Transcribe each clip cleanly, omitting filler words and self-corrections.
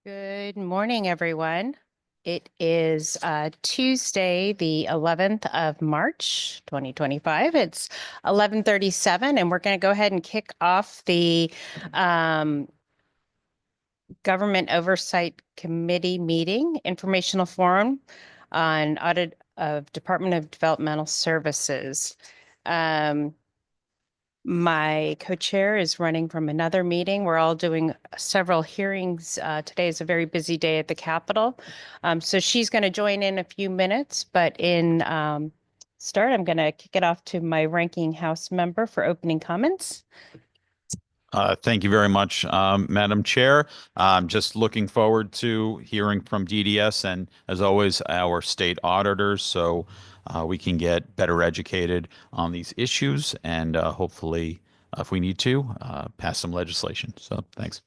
Good morning, everyone. It is Tuesday, the 11th of March, 2025. It's 11:37, and we're going to go ahead and kick off the um, Government Oversight Committee meeting, informational forum on audit of Department of Developmental Services. My co-chair is running from another meeting. We're all doing several hearings. Today is a very busy day at the Capitol. So she's going to join in a few minutes, but in start, I'm going to kick it off to my ranking House member for opening comments. Thank you very much, Madam Chair. I'm just looking forward to hearing from DDS and, as always, our state auditors so we can get better educated on these issues and hopefully, if we need to, pass some legislation. So thanks.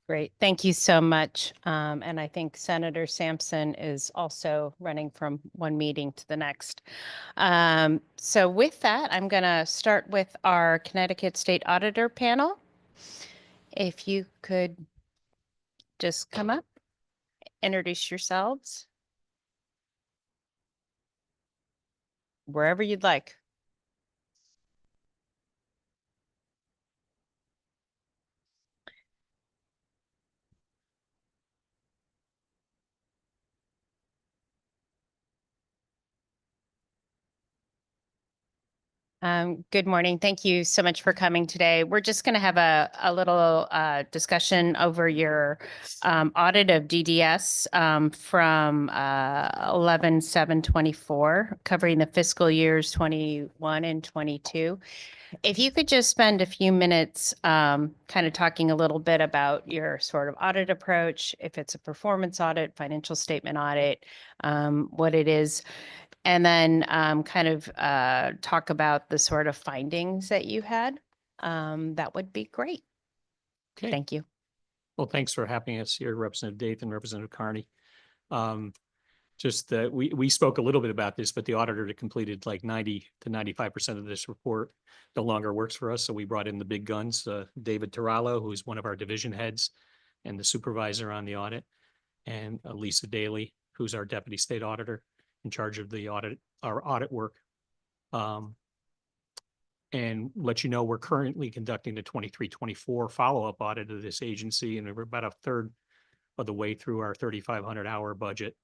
Great. Thank you so much. And I think Senator Sampson is also running from one meeting to the next. So with that, I'm going to start with our Connecticut State Auditor panel. If you could just come up, introduce yourselves wherever you'd like. Good morning. Thank you so much for coming today. We're just going to have a little discussion over your audit of DDS from 11/7/24, covering the fiscal years 21 and 22. If you could just spend a few minutes kind of talking a little bit about your sort of audit approach, if it's a performance audit, financial statement audit, what it is, and then kind of talk about the sort of findings that you had. That would be great. Okay. Thank you. Well, thanks for having us here, Representative Dathan, Representative Carney. Just that we spoke a little bit about this, but the auditor that completed like 90 to 95% of this report no longer works for us. So we brought in the big guns, David Tarallo, who's one of our division heads and the supervisor on the audit, and Lisa Daly, who's our deputy state auditor in charge of the audit, our audit work. And let you know, we're currently conducting the 23-24 follow-up audit of this agency, and we're about a third of the way through our 3,500 hour budget.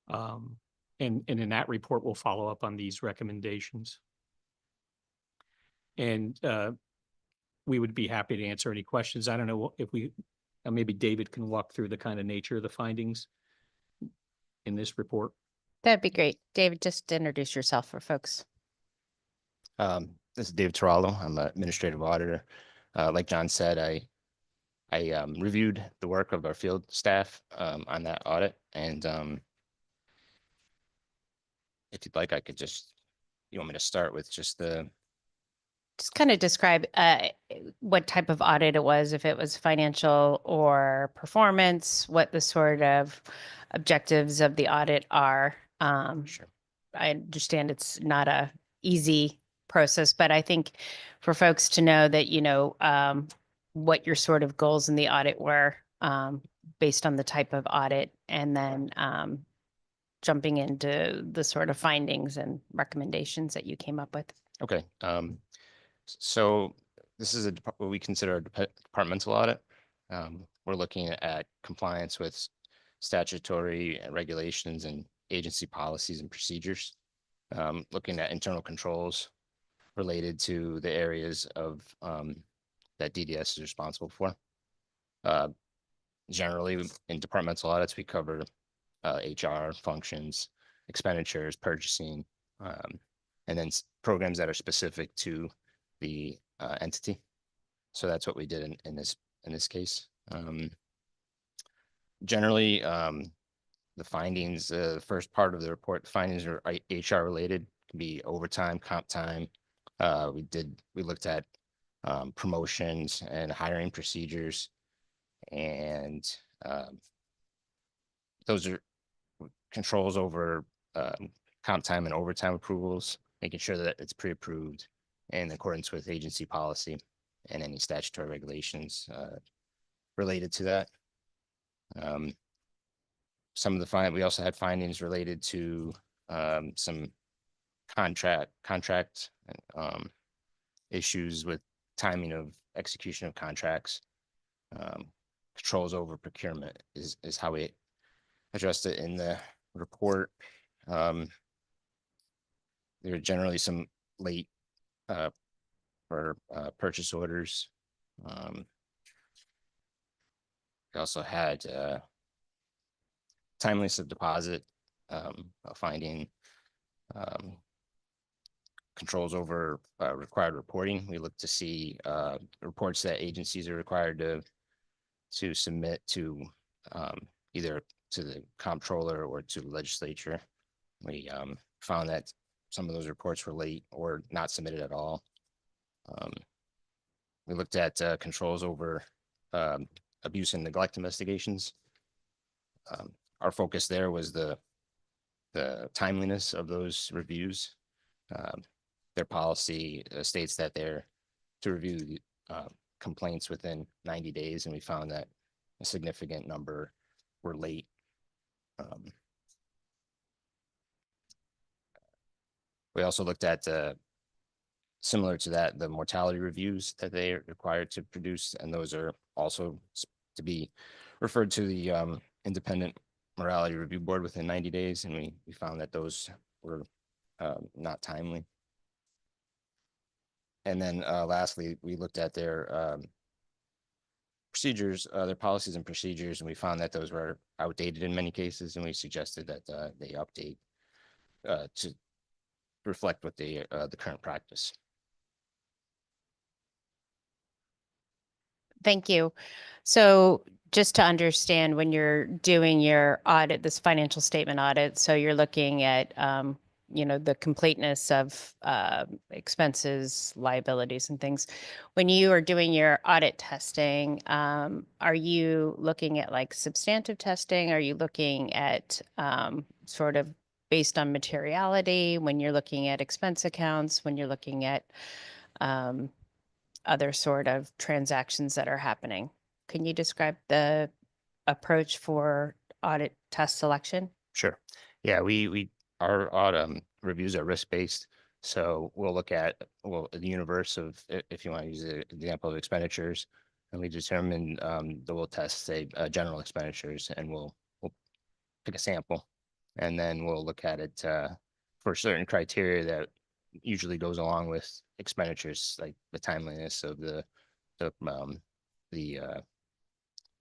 And in that report, we'll follow up on these recommendations. And we would be happy to answer any questions. I don't know if maybe David can walk through the kind of nature of the findings in this report. That'd be great. David, just introduce yourself for folks. This is David Tarallo. I'm an administrative auditor. Like John said, I reviewed the work of our field staff on that audit, and if you'd like, I could you want me to start with just kind of describe what type of audit it was, if it was financial or performance, what the sort of objectives of the audit are. Sure. I understand it's not a easy process, but I think for folks to know that, what your sort of goals in the audit were based on the type of audit, and then jumping into the sort of findings and recommendations that you came up with. Okay. So this is what we consider a departmental audit. We're looking at compliance with statutory regulations and agency policies and procedures, looking at internal controls related to the areas of that DDS is responsible for. Generally, in departmental audits, we cover HR functions, expenditures, purchasing, and then programs that are specific to the entity. So that's what we did in this case. Generally, the findings, the first part of the report, the findings are HR related, can be overtime, comp time. We looked at promotions and hiring procedures, and those are controls over comp time and overtime approvals, making sure that it's pre-approved in accordance with agency policy and any statutory regulations related to that. Some of the we also had findings related to some contract issues with timing of execution of contracts. Controls over procurement is how we addressed it in the report. There are generally some late for purchase orders. We also had timeliness of deposit, a finding, controls over required reporting. We look to see reports that agencies are required to submit to either to the comptroller or to the legislature. We found that some of those reports were late or not submitted at all. We looked at controls over abuse and neglect investigations. Our focus there was the timeliness of those reviews. Their policy states that they're to review complaints within 90 days, and we found that a significant number were late. We also looked at similar to that, the mortality reviews that they are required to produce, and those are also to be referred to the independent morality review board within 90 days, and we found that those were not timely. And then lastly, we looked at their procedures, their policies and procedures, and we found that those were outdated in many cases, and we suggested that they update to reflect what the current practice. Thank you. So just to understand, when you're doing your audit, this financial statement audit, so you're looking at, the completeness of expenses, liabilities, and things. When you are doing your audit testing, are you looking at like substantive testing? Are you looking at sort of based on materiality when you're looking at expense accounts, when you're looking at other sort of transactions that are happening? Can you describe the approach for audit test selection? Sure. Yeah, our audit reviews are risk-based. So we'll look at the universe of, if you want to use the example of expenditures, and we determine that we'll test, say, general expenditures, and we'll pick a sample, and then we'll look at it for certain criteria that usually goes along with expenditures, like the timeliness of the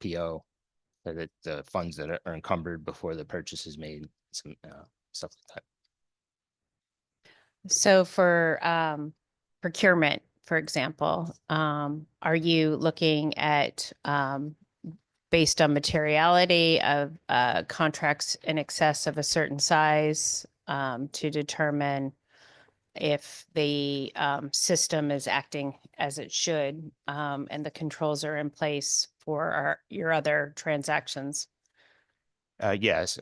PO, that the funds that are encumbered before the purchase is made, some stuff like that. So for procurement, for example, are you looking at based on materiality of contracts in excess of a certain size to determine if the system is acting as it should and the controls are in place for your other transactions? Yes,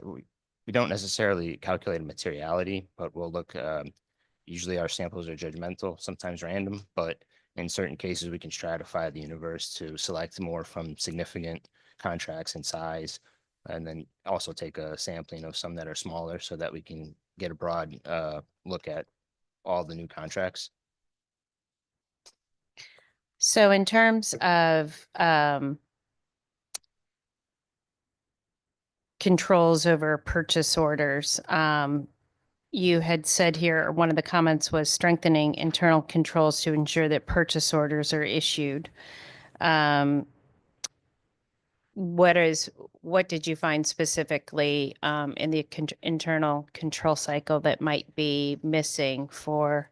we don't necessarily calculate materiality, but we'll look, usually our samples are judgmental, sometimes random, but in certain cases we can stratify the universe to select more from significant contracts in size, and then also take a sampling of some that are smaller so that we can get a broad look at all the new contracts. So in terms of controls over purchase orders, you had said here, or one of the comments was strengthening internal controls to ensure that purchase orders are issued. What did you find specifically in the internal control cycle that might be missing for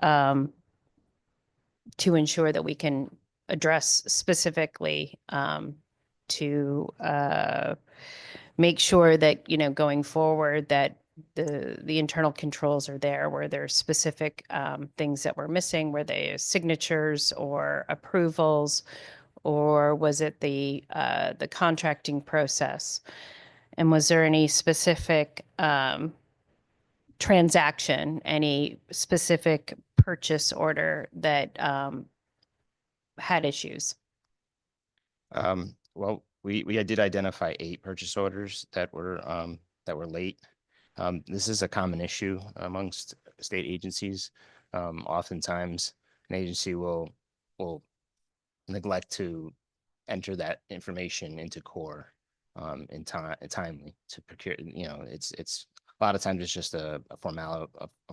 to ensure that we can address specifically to make sure that, going forward, that the internal controls are there? Were there specific things that were missing? Were they signatures or approvals, or was it the contracting process? And was there any specific transaction, any specific purchase order that had issues? Well, We did identify 8 purchase orders that were late. This is a common issue amongst state agencies. Oftentimes, an agency will neglect to enter that information into core in time timely to procure. You know, it's a lot of times it's just a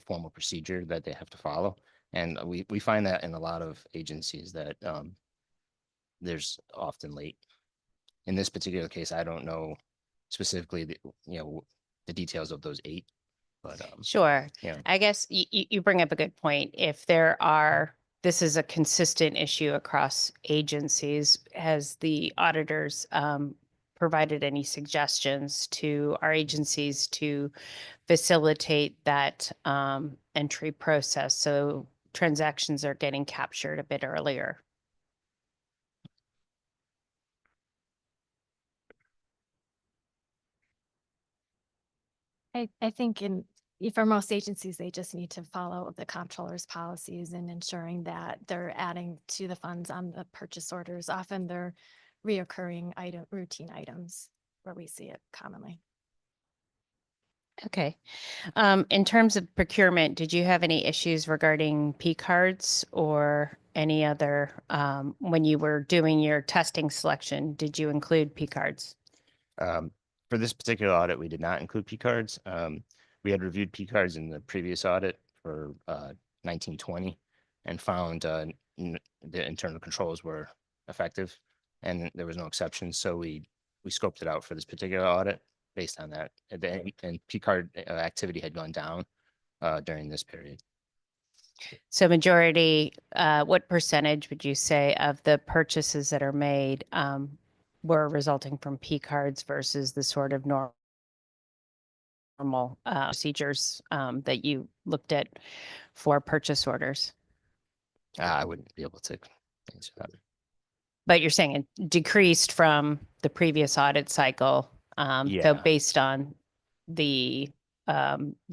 formal procedure that they have to follow, and we find that in a lot of agencies that there's often late. In this particular case, I don't know specifically the details of those 8, but Sure. yeah. I guess you bring up a good point. If this is a consistent issue across agencies, has the auditors provided any suggestions to our agencies to facilitate that entry process so transactions are getting captured a bit earlier? I think for most agencies, they just need to follow the comptroller's policies and ensuring that they're adding to the funds on the purchase orders. Often they're reoccurring routine items where we see it commonly. Okay. In terms of procurement, did you have any issues regarding P cards or any other, when you were doing your testing selection, did you include P cards? For this particular audit, we did not include P cards. We had reviewed P cards in the previous audit for 1920 and found the internal controls were effective and there was no exceptions. So we scoped it out for this particular audit based on that. And P card activity had gone down during this period. So majority, what percentage would you say of the purchases that are made were resulting from P cards versus the sort of normal procedures that you looked at for purchase orders? I wouldn't be able to answer that. But you're saying it decreased from the previous audit cycle, though Yeah. based on the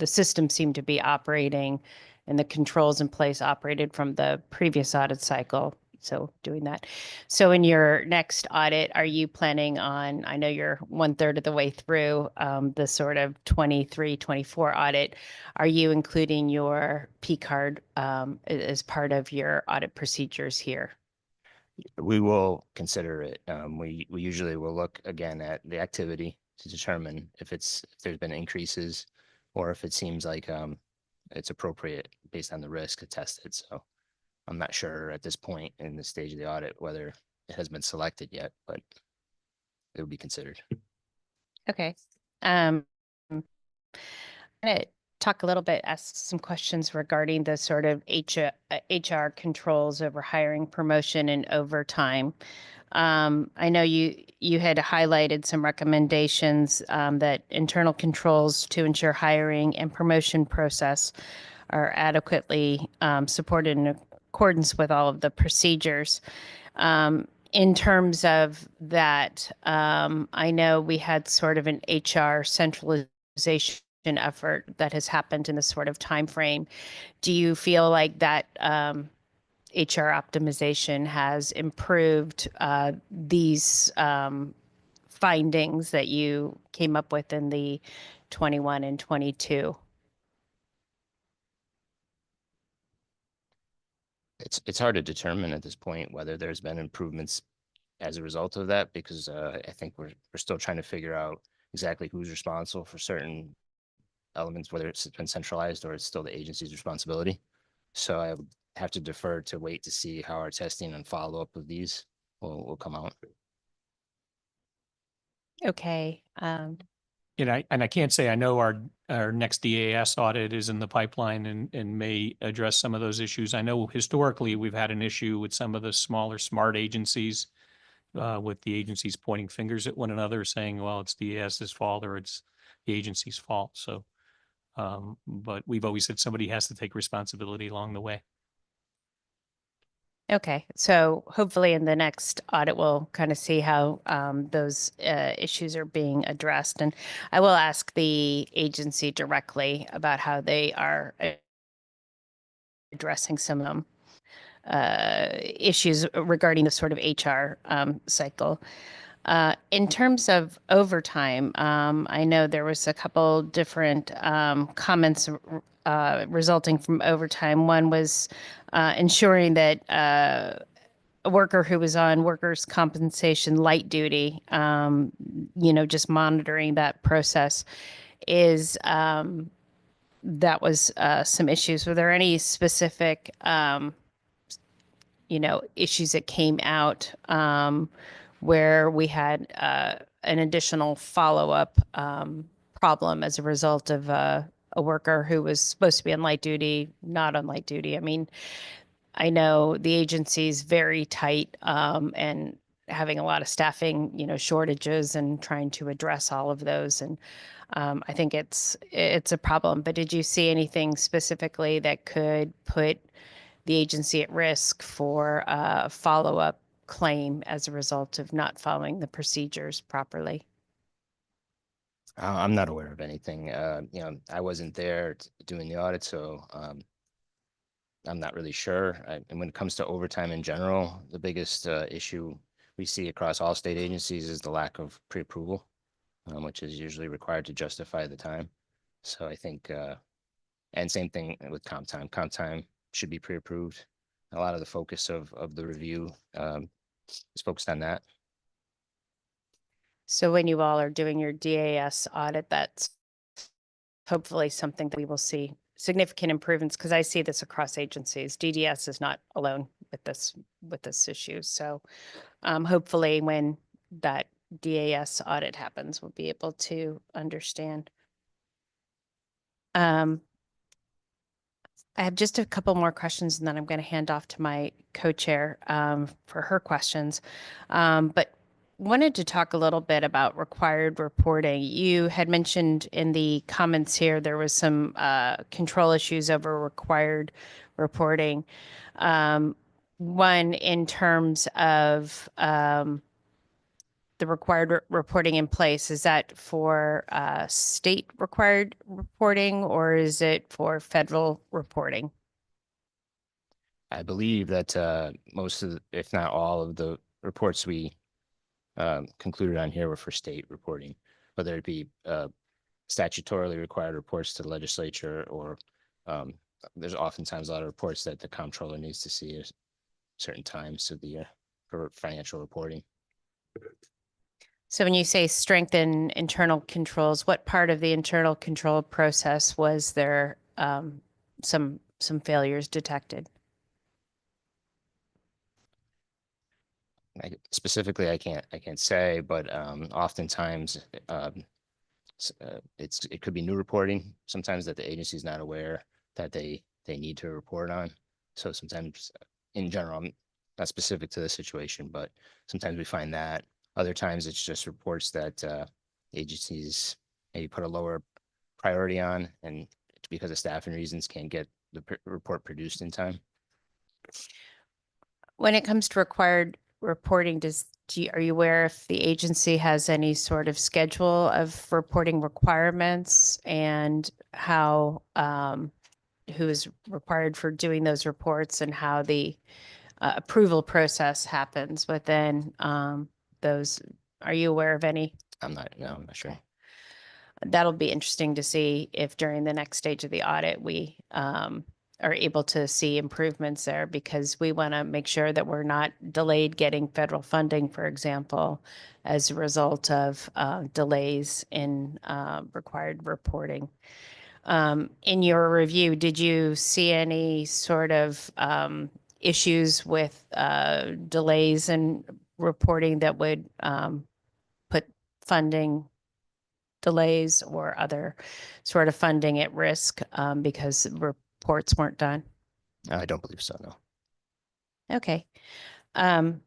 system seemed to be operating and the controls in place operated from the previous audit cycle. So doing that. So in your next audit, are you planning on, I know you're 1/3 of the way through the sort of 23, 24 audit. Are you including your P card as part of your audit procedures here? We will consider it. We usually will look again at the activity to determine if there's been increases or if it seems like it's appropriate based on the risk to test it. So I'm not sure at this point in the stage of the audit whether it has been selected yet, but it will be considered. Okay. I'm going to talk a little bit, ask some questions regarding the sort of HR controls over hiring, promotion, and overtime. I know you had highlighted some recommendations that internal controls to ensure hiring and promotion process are adequately supported in accordance with all of the procedures. In terms of that, I know we had sort of an HR centralization effort that has happened in this sort of time frame. Do you feel like that HR optimization has improved these findings that you came up with in the 21 and 22? It's hard to determine at this point whether there's been improvements as a result of that because I think we're still trying to figure out exactly who's responsible for certain elements, whether it's been centralized or it's still the agency's responsibility. So I would have to defer to wait to see how our testing and follow-up of these will come out. Okay. And I can't say I know our next DAS audit is in the pipeline and may address some of those issues. I know historically we've had an issue with some of the smaller smart agencies with the agencies pointing fingers at one another saying, well, it's DAS's fault or it's the agency's fault. So, but we've always said somebody has to take responsibility along the way. Okay, so hopefully in the next audit, we'll kind of see how those issues are being addressed. And I will ask the agency directly about how they are addressing some issues regarding the sort of HR cycle. In terms of overtime, I know there was a couple different comments resulting from overtime. One was ensuring that a worker who was on workers' compensation light duty, just monitoring that process is that was some issues. Were there any specific issues that came out where we had an additional follow-up problem as a result of a worker who was supposed to be on light duty, not on light duty? I mean, I know the agency's very tight and having a lot of staffing, shortages and trying to address all of those. And I think it's a problem. But did you see anything specifically that could put the agency at risk for a follow-up claim as a result of not following the procedures properly? I'm not aware of anything. I wasn't there doing the audit, so I'm not really sure. And when it comes to overtime in general, the biggest issue we see across all state agencies is the lack of pre-approval, which is usually required to justify the time. So I think, and same thing with comp time. Comp time should be pre-approved. A lot of the focus of the review is focused on that. So when you all are doing your DAS audit, that's hopefully something that we will see significant improvements, because I see this across agencies. DDS is not alone with this issue. So hopefully when that DAS audit happens, we'll be able to understand. I have just a couple more questions, and then I'm going to hand off to my co-chair for her questions. But wanted to talk a little bit about required reporting. You had mentioned in the comments here there was some control issues over required reporting. One in terms of the required reporting in place, is that for state required reporting, or is it for federal reporting? I believe that most of, if not all of the reports we concluded on here were for state reporting, whether it be statutorily required reports to the legislature, or there's oftentimes a lot of reports that the comptroller needs to see at certain times of the year for financial reporting. So when you say strengthen internal controls, what part of the internal control process was there some failures detected? Specifically, I can't say, but oftentimes it could be new reporting. Sometimes that the agency is not aware that they need to report on. So sometimes, in general, not specific to the situation, but sometimes we find that. Other times it's just reports that agencies maybe put a lower priority on, and because of staffing reasons can't get the report produced in time. When it comes to required reporting, are you aware if the agency has any sort of schedule of reporting requirements, and how who is required for doing those reports, and how the approval process happens within those? Are you aware of any? I'm not sure. Okay. That'll be interesting to see if during the next stage of the audit, we are able to see improvements there, because we want to make sure that we're not delayed getting federal funding, for example, as a result of delays in required reporting. In your review, did you see any sort of issues with delays in reporting that would put funding delays or other sort of funding at risk because reports weren't done? I don't believe so, no. Okay. The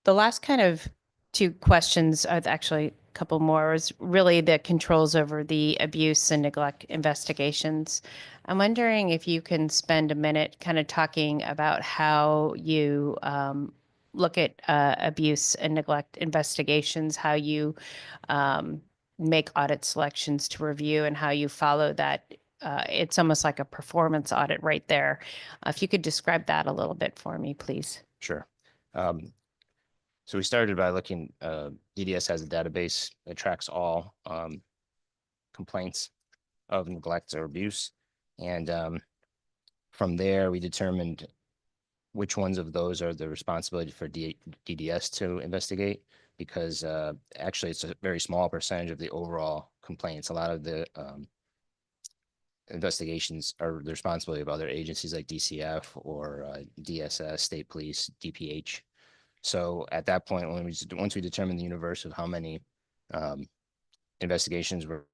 last kind of two questions, actually a couple more, is really the controls over the abuse and neglect investigations. I'm wondering if you can spend a minute kind of talking about how you look at abuse and neglect investigations, how you make audit selections to review, and how you follow that. It's almost like a performance audit right there. If you could describe that a little bit for me, please. Sure. So we started by looking, DDS has a database that tracks all complaints of neglect or abuse. And from there, we determined which ones of those are the responsibility for DDS to investigate, because actually it's a very small percentage of the overall complaints. A lot of the investigations are the responsibility of other agencies like DCF or DSS, state police, DPH. So at that point, once we determined the universe of how many investigations were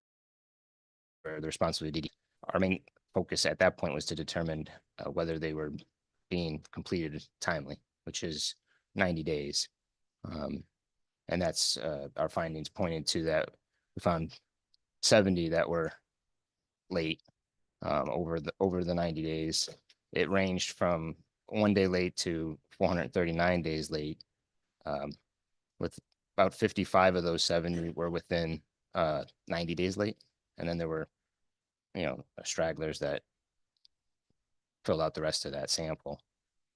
the responsibility, our main focus at that point was to determine whether they were being completed timely, which is 90 days. And that's our findings pointed to that. We found 70 that were late over the 90 days. It ranged from 1 day late to 439 days late, with about 55 of those 70 were within 90 days late. And then there were, stragglers that filled out the rest of that sample.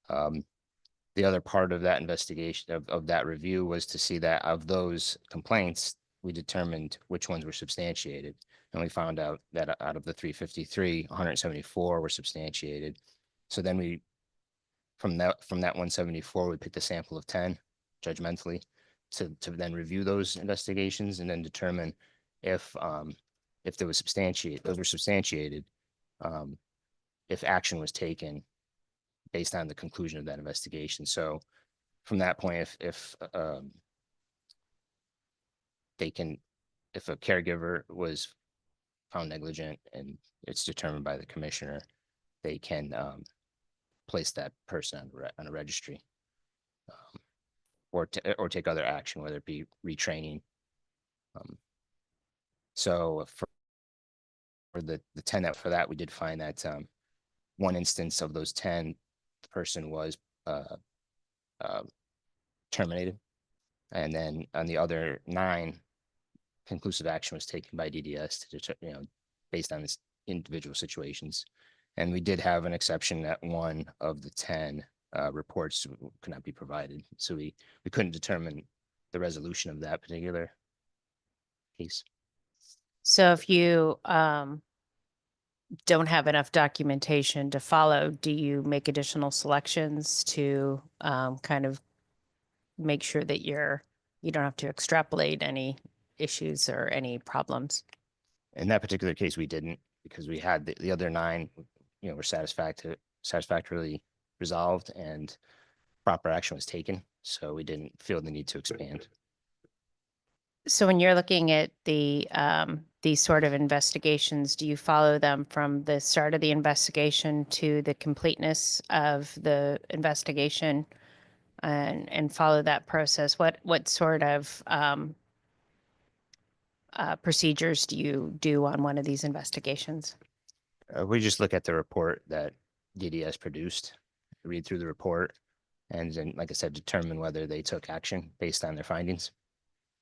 The other part of that investigation of that review was to see that of those complaints, we determined which ones were substantiated. And we found out that out of the 353, 174 were substantiated. So then from that 174, we picked a sample of 10 judgmentally to then review those investigations and then determine if those were substantiated, if action was taken based on the conclusion of that investigation. So from that point, if a caregiver was found negligent and it's determined by the commissioner, they can place that person on a registry, or take other action, whether it be retraining. So for the 10 for that, we did find that one instance of those 10, the person was terminated. And then on the other 9, conclusive action was taken by DDS to based on this individual situations. And we did have an exception that 1 of the 10 reports could not be provided. So we couldn't determine the resolution of that particular case. So if you don't have enough documentation to follow, do you make additional selections to kind of make sure that you don't have to extrapolate any issues or any problems? In that particular case, we didn't, because we had the other 9, were satisfactorily resolved and proper action was taken. So we didn't feel the need to expand. So when you're looking at these sort of investigations, do you follow them from the start of the investigation to the completeness of the investigation and follow that process? What sort of procedures do you do on one of these investigations? We just look at the report that DDS produced, read through the report, and then, like I said, determine whether they took action based on their findings.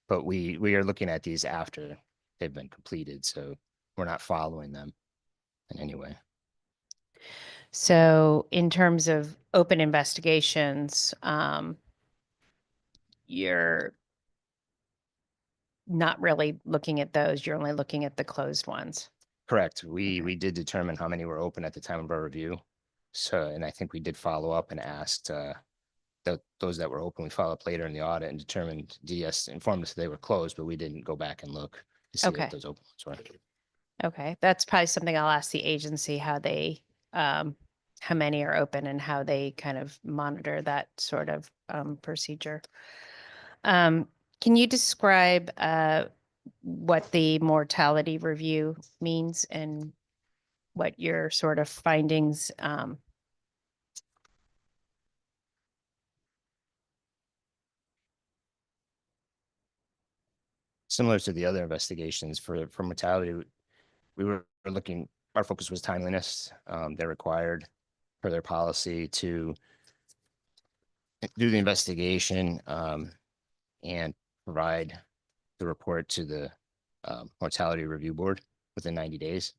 But we are looking at these after they've been completed, so we're not following them in any way. So in terms of open investigations, you're not really looking at those. You're only looking at the closed ones. Correct. We did determine how many were open at the time of our review. So, and I think we did follow up and asked those that were open. We followed up later in the audit and determined DDS informed us they were closed, but we didn't go back and look to see Okay. what those open ones were. Okay, that's probably something I'll ask the agency, how many are open and how they kind of monitor that sort of procedure. Can you describe what the mortality review means and what your sort of findings? Similar to the other investigations for mortality, we were looking, our focus was timeliness. They're required per their policy to do the investigation and provide the report to the mortality review board within 90 days.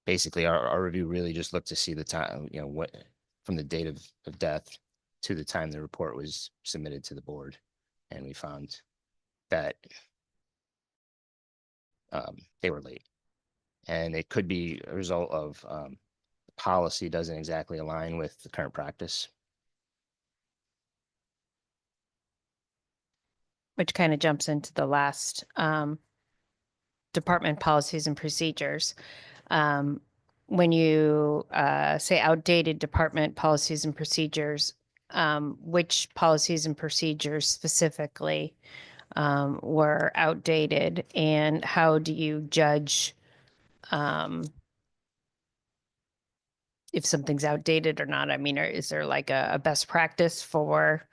Basically, our review really just looked to see the time, what from the date of death to the time the report was submitted to the board. And we found that they were late. And it could be a result of policy doesn't exactly align with the current practice. Which kind of jumps into the last department policies and procedures. When you say outdated department policies and procedures, which policies and procedures specifically were outdated, and how do you judge if something's outdated or not? I mean, is there like a best practice for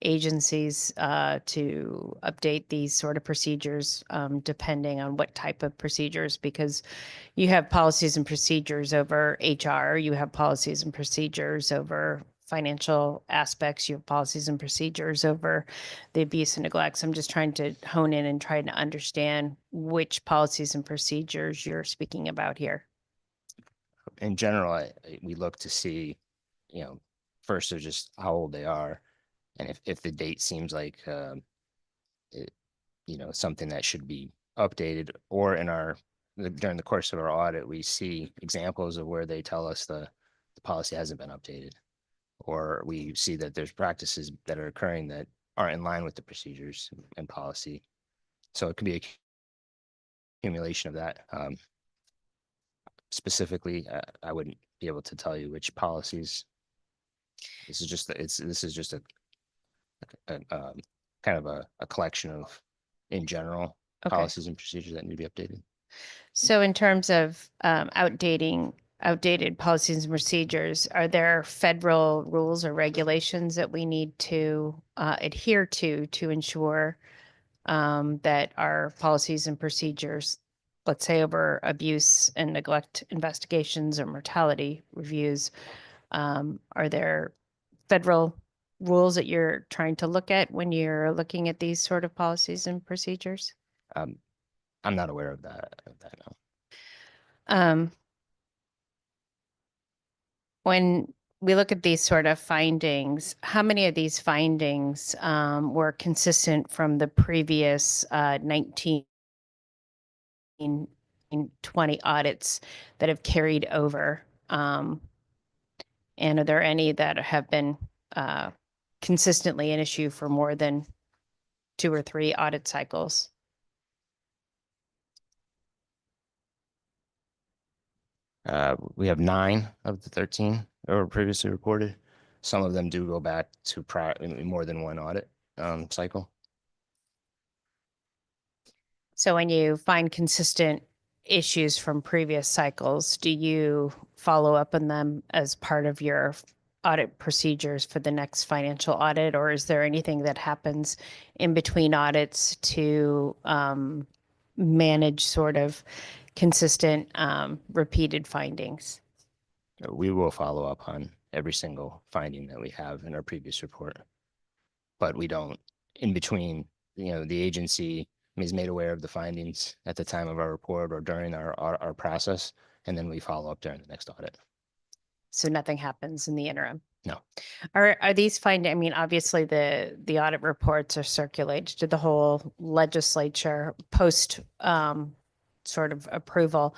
agencies to update these sort of procedures depending on what type of procedures? Because you have policies and procedures over HR, you have policies and procedures over financial aspects, you have policies and procedures over the abuse and neglect. So I'm just trying to hone in and try to understand which policies and procedures you're speaking about here. In general, we look to see, first of just how old they are. And if the date seems like, something that should be updated, or during the course of our audit, we see examples of where they tell us the policy hasn't been updated, or we see that there's practices that are occurring that aren't in line with the procedures and policy. So it can be a accumulation of that. Specifically, I wouldn't be able to tell you which policies. This is just a kind of a collection of, in general, Okay. policies and procedures that need to be updated. So in terms of outdated policies and procedures, are there federal rules or regulations that we need to adhere to ensure that our policies and procedures, let's say over abuse and neglect investigations or mortality reviews, are there federal rules that you're trying to look at when you're looking at these sort of policies and procedures? I'm not aware of that. No. When we look at these sort of findings, how many of these findings were consistent from the previous 19 and 20 audits that have carried over? And are there any that have been consistently an issue for more than 2 or 3 audit cycles? We have 9 of the 13 that were previously reported. Some of them do go back to more than one audit cycle. So when you find consistent issues from previous cycles, do you follow up on them as part of your audit procedures for the next financial audit? Or is there anything that happens in between audits to manage sort of consistent repeated findings? We will follow up on every single finding that we have in our previous report, but we don't, in between, the agency is made aware of the findings at the time of our report or during our process, and then we follow up during the next audit. So nothing happens in the interim? No. Are these findings, I mean, obviously the audit reports are circulated to the whole legislature post sort of approval.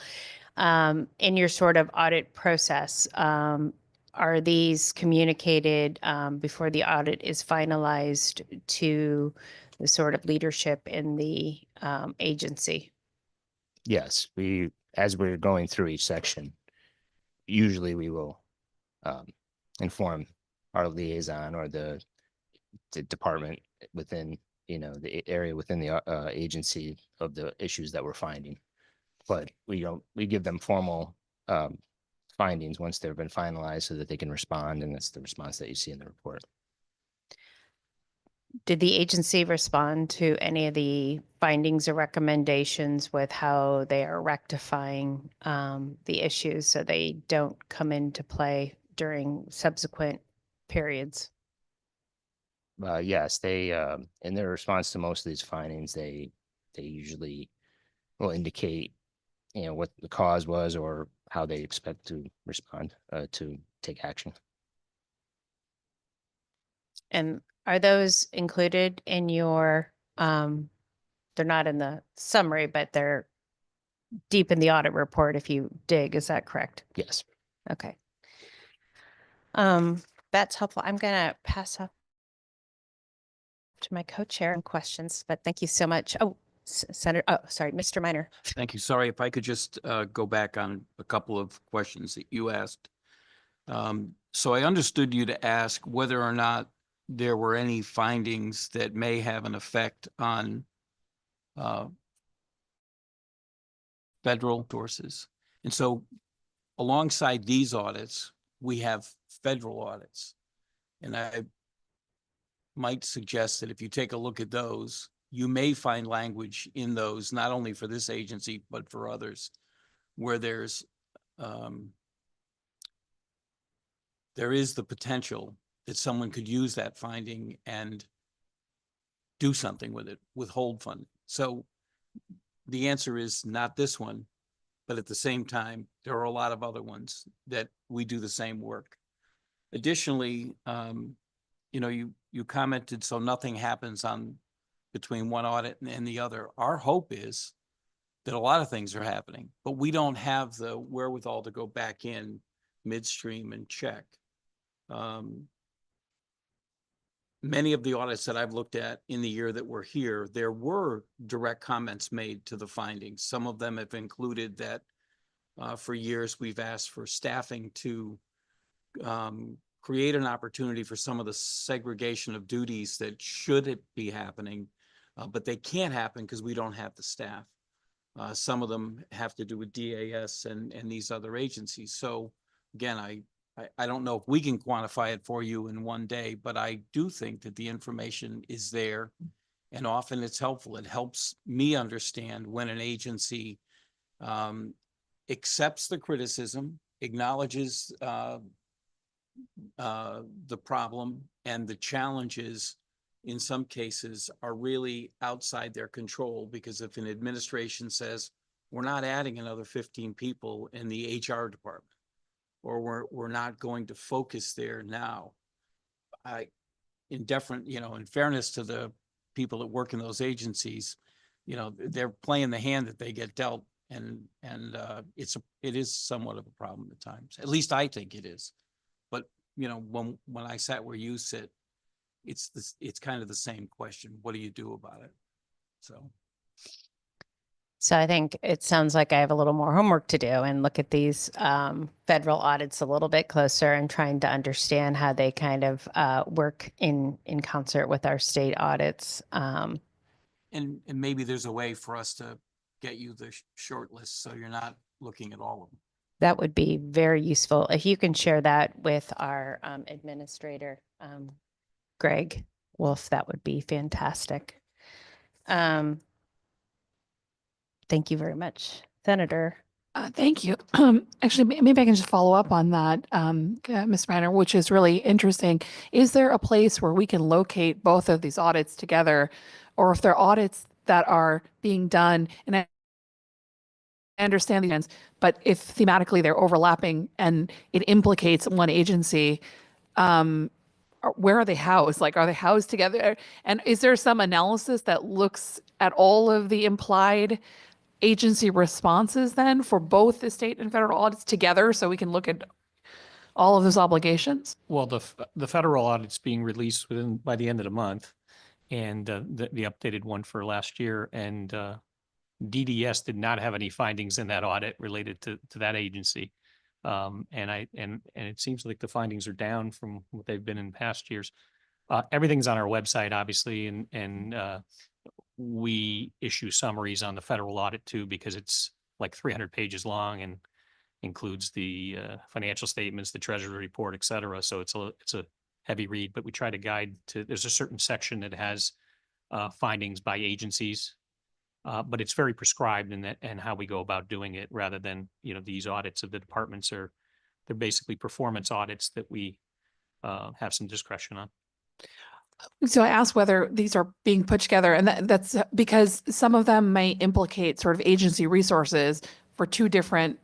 In your sort of audit process, are these communicated before the audit is finalized to the sort of leadership in the agency? Yes, as we're going through each section, usually we will inform our liaison or the department within, the area within the agency of the issues that we're finding. But we give them formal findings once they've been finalized so that they can respond, and that's the response that you see in the report. Did the agency respond to any of the findings or recommendations with how they are rectifying the issues so they don't come into play during subsequent periods? Yes, they in their response to most of these findings, they usually will indicate, what the cause was or how they expect to respond to take action. And are those included in your, they're not in the summary, but they're deep in the audit report if you dig, is that correct? Yes. Okay. That's helpful. I'm gonna pass up to my co-chair and questions, but thank you so much. Oh, Senator, oh, sorry, Mr. Minor. Thank you. Sorry, if I could just go back on a couple of questions that you asked. So I understood you to ask whether or not there were any findings that may have an effect on federal sources. And so alongside these audits, we have federal audits. And I might suggest that if you take a look at those, you may find language in those, not only for this agency, but for others, where there is the potential that someone could use that finding and do something with it, withhold funding. So the answer is not this one, but at the same time, there are a lot of other ones that we do the same work. Additionally, you commented, so nothing happens between one audit and the other. Our hope is that a lot of things are happening, but we don't have the wherewithal to go back in midstream and check. Many of the audits that I've looked at in the year that we're here, there were direct comments made to the findings. Some of them have included that for years we've asked for staffing to create an opportunity for some of the segregation of duties that should be happening, but they can't happen because we don't have the staff. Some of them have to do with DAS and these other agencies. So again, I don't know if we can quantify it for you in one day, but I do think that the information is there, and often it's helpful. It helps me understand when an agency accepts the criticism, acknowledges the problem, and the challenges in some cases are really outside their control, because if an administration says, we're not adding another 15 people in the HR department, or we're not going to focus there now, in fairness to the people that work in those agencies, they're playing the hand that they get dealt, and it is somewhat of a problem at times. At least I think it is. But when I sat where you sit, it's kind of the same question. What do you do about it? So I think it sounds like I have a little more homework to do and look at these federal audits a little bit closer and trying to understand how they kind of work in concert with our state audits. And maybe there's a way for us to get you the short list so you're not looking at all of them. That would be very useful. If you can share that with our administrator, Greg Wolf, that would be fantastic. Thank you very much, Senator. Thank you. Actually, maybe I can just follow up on that, Mr. Minor, which is really interesting. Is there a place where we can locate both of these audits together, or if there are audits that are being done, and I understand the ends, but if thematically they're overlapping and it implicates one agency, where are they housed? Like, are they housed together? And is there some analysis that looks at all of the implied agency responses then for both the state and federal audits together, so we can look at all of those obligations? Well, the federal audit's being released by the end of the month, and the updated one for last year, and DDS did not have any findings in that audit related to that agency. And it seems like the findings are down from what they've been in past years. Everything's on our website, obviously, and we issue summaries on the federal audit too, because it's like 300 pages long and includes the financial statements, the treasury report, et cetera. So it's a heavy read, but we try to guide to, there's a certain section that has findings by agencies, but it's very prescribed in that and how we go about doing it, rather than, these audits of the departments they're basically performance audits that we have some discretion on. So I asked whether these are being put together, and that's because some of them may implicate sort of agency resources for two different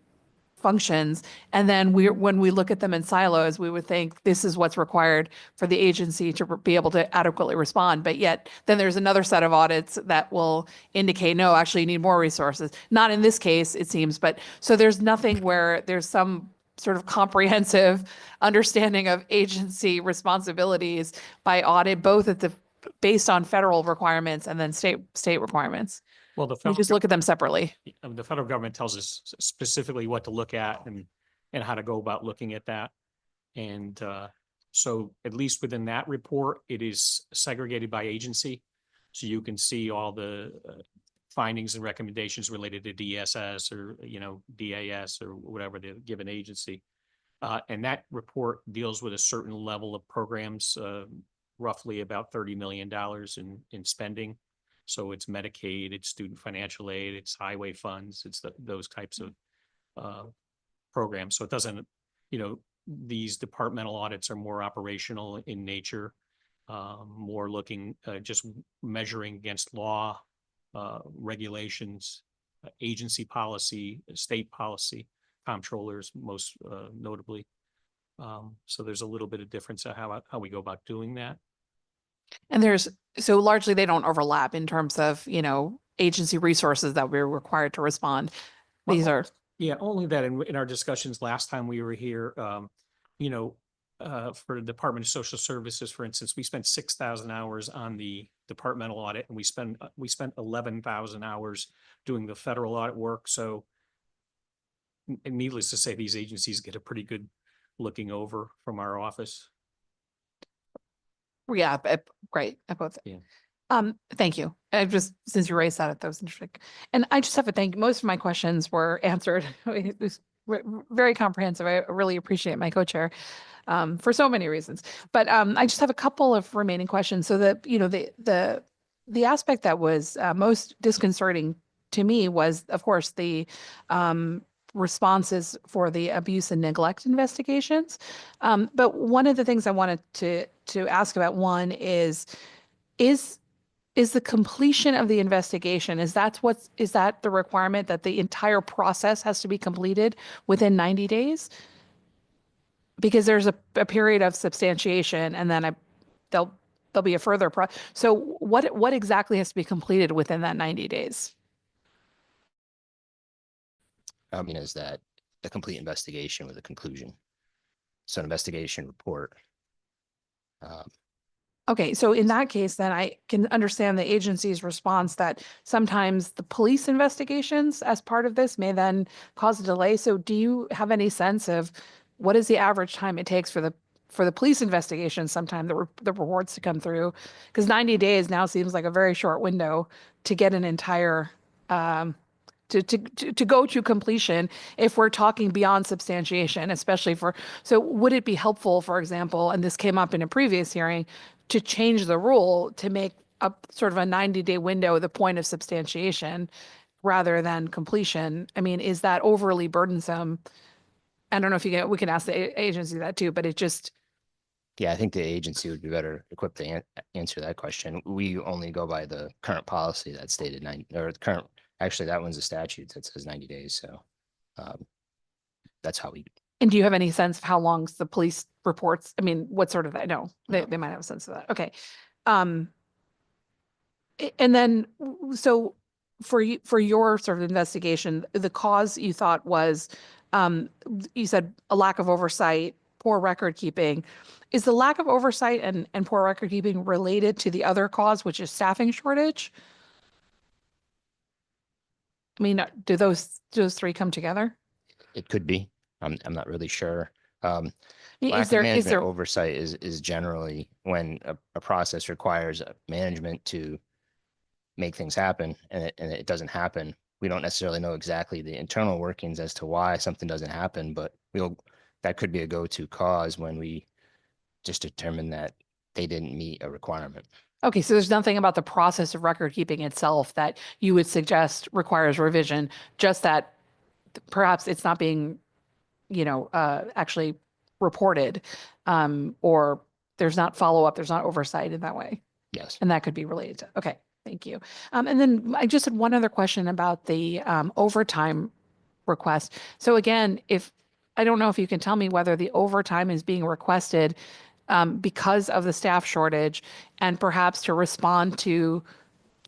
functions. And then when we look at them in silos, we would think this is what's required for the agency to be able to adequately respond. But yet then there's another set of audits that will indicate, no, actually you need more resources. Not in this case, it seems, but so there's nothing where there's some sort of comprehensive understanding of agency responsibilities by audit, both at the based on federal requirements and then state requirements. Well, the We federal, just look at them separately. the federal government tells us specifically what to look at and how to go about looking at that. And so at least within that report, it is segregated by agency. So you can see all the findings and recommendations related to DSS or, DAS or whatever the given agency. And that report deals with a certain level of programs, roughly about $30 million in spending. So it's Medicaid, it's student financial aid, it's highway funds, it's those types of programs. So it doesn't, these departmental audits are more operational in nature, more looking, just measuring against law, regulations, agency policy, state policy, comptrollers most notably. So there's a little bit of difference of how we go about doing that. And so largely they don't overlap in terms of, agency resources that we're required to respond. These Well, are, Yeah, only that in our discussions last time we were here, for the Department of Social Services, for instance, we spent 6,000 hours on the departmental audit and we spent 11,000 hours doing the federal audit work. So needless to say, these agencies get a pretty good looking over from our office. yeah, great. I both. Yeah. Thank you. Since you raised that was interesting. And I just have to thank, most of my questions were answered. It was very comprehensive. I really appreciate my co-chair for so many reasons. But I just have a couple of remaining questions. So the aspect that was most disconcerting to me was, of course, the responses for the abuse and neglect investigations. But one of the things I wanted to ask about, one is the completion of the investigation, is that the requirement that the entire process has to be completed within 90 days? Because there's a period of substantiation and then there'll be a further so what exactly has to be completed within that 90 days? Is that a complete investigation with a conclusion? So an investigation report. Okay, so in that case, then I can understand the agency's response that sometimes the police investigations as part of this may then cause a delay. So do you have any sense of what is the average time it takes for the police investigation sometime the reports to come through? Because 90 days now seems like a very short window to get an entire to go to completion if we're talking beyond substantiation, especially so would it be helpful, for example, and this came up in a previous hearing, to change the rule to make a sort of a 90-day window the point of substantiation rather than completion? I mean, is that overly burdensome? I don't know if we can ask the agency that too, but it just. Yeah, I think the agency would be better equipped to answer that question. We only go by the current policy that stated 90, or the current, actually that one's a statute that says 90 days. So that's how we. And do you have any sense of how long the police reports? I mean, what sort of that? No, they might have a sense of that. Okay. And then, so for your sort of investigation, the cause you thought was, you said a lack of oversight, poor record keeping. Is the lack of oversight and poor record keeping related to the other cause, which is staffing shortage? I mean, do those three come together? It could be. I'm not really sure. Is Lack of there management oversight is generally when a process requires management to make things happen and it doesn't happen. We don't necessarily know exactly the internal workings as to why something doesn't happen, but that could be a go-to cause when we just determine that they didn't meet a requirement. Okay, so there's nothing about the process of record keeping itself that you would suggest requires revision, just that perhaps it's not being, actually reported, or there's not follow-up, there's not oversight in that way. Yes. And that could be related to, okay, thank you. And then I just had one other question about the overtime request. So again, I don't know if you can tell me whether the overtime is being requested because of the staff shortage and perhaps to respond to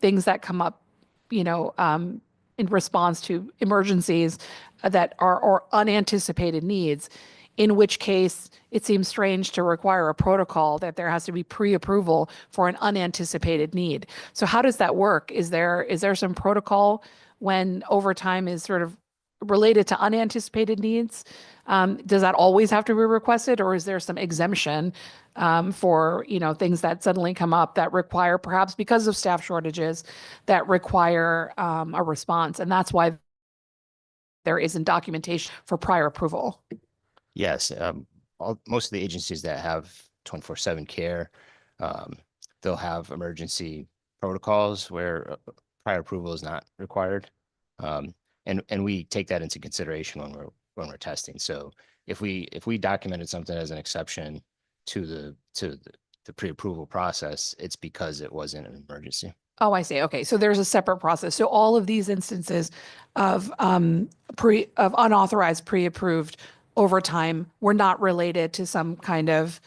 things that come up, in response to emergencies that are or unanticipated needs, in which case it seems strange to require a protocol that there has to be pre-approval for an unanticipated need. So how does that work? Is there some protocol when overtime is sort of related to unanticipated needs? Does that always have to be requested, or is there some exemption for things that suddenly come up that require, perhaps because of staff shortages, that require a response, and that's why there isn't documentation for prior approval? Yes, most of the agencies that have 24/7 care, they'll have emergency protocols where prior approval is not required. And we take that into consideration when we're testing. So if we documented something as an exception to the pre-approval process, it's because it wasn't an emergency. Oh, I see. Okay, so there's a separate process. So all of these instances of unauthorized pre-approved overtime were not related to some kind of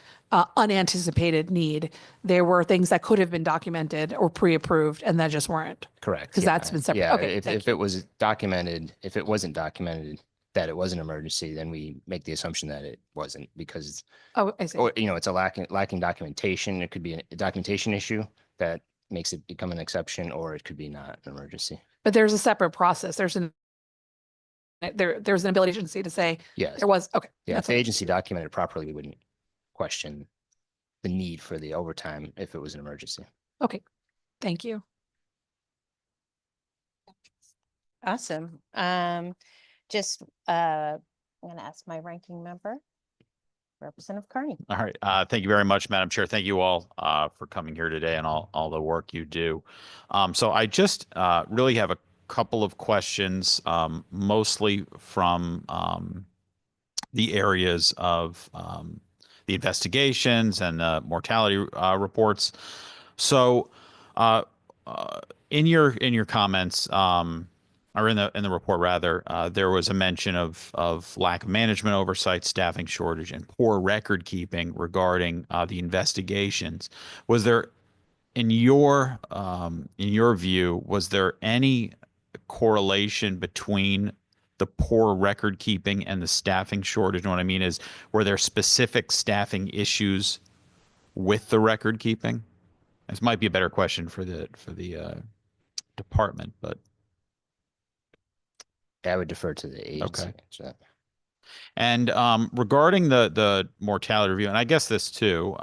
unanticipated need. There were things that could have been documented or pre-approved and that just weren't. Correct. Because that's been separate. Yeah, Okay, thank if it was documented, if it wasn't documented that it was an emergency, then we make the assumption that it wasn't, because, Oh, I see. or, it's a lacking documentation. It could be a documentation issue that makes it become an exception, or it could be not an emergency. But there's a separate process. There's an ability agency to say Yes. there was, okay. Yeah, if that's the okay. agency documented properly, we wouldn't question the need for the overtime if it was an emergency. Okay, thank you. Awesome. I'm going to ask my ranking member, Representative Carney. All right. Thank you very much, Madam Chair. Thank you all for coming here today and all the work you do. So I just really have a couple of questions, mostly from the areas of the investigations and mortality reports. So in your comments, or in the report rather, there was a mention of lack of management oversight, staffing shortage, and poor record keeping regarding the investigations. Was there, in your view, was there any correlation between the poor record keeping and the staffing shortage? You know what I mean? Is, were there specific staffing issues with the record keeping? This might be a better question for the department, but. I would defer to the agency. Okay. to answer that. And regarding the mortality review, and I guess this too,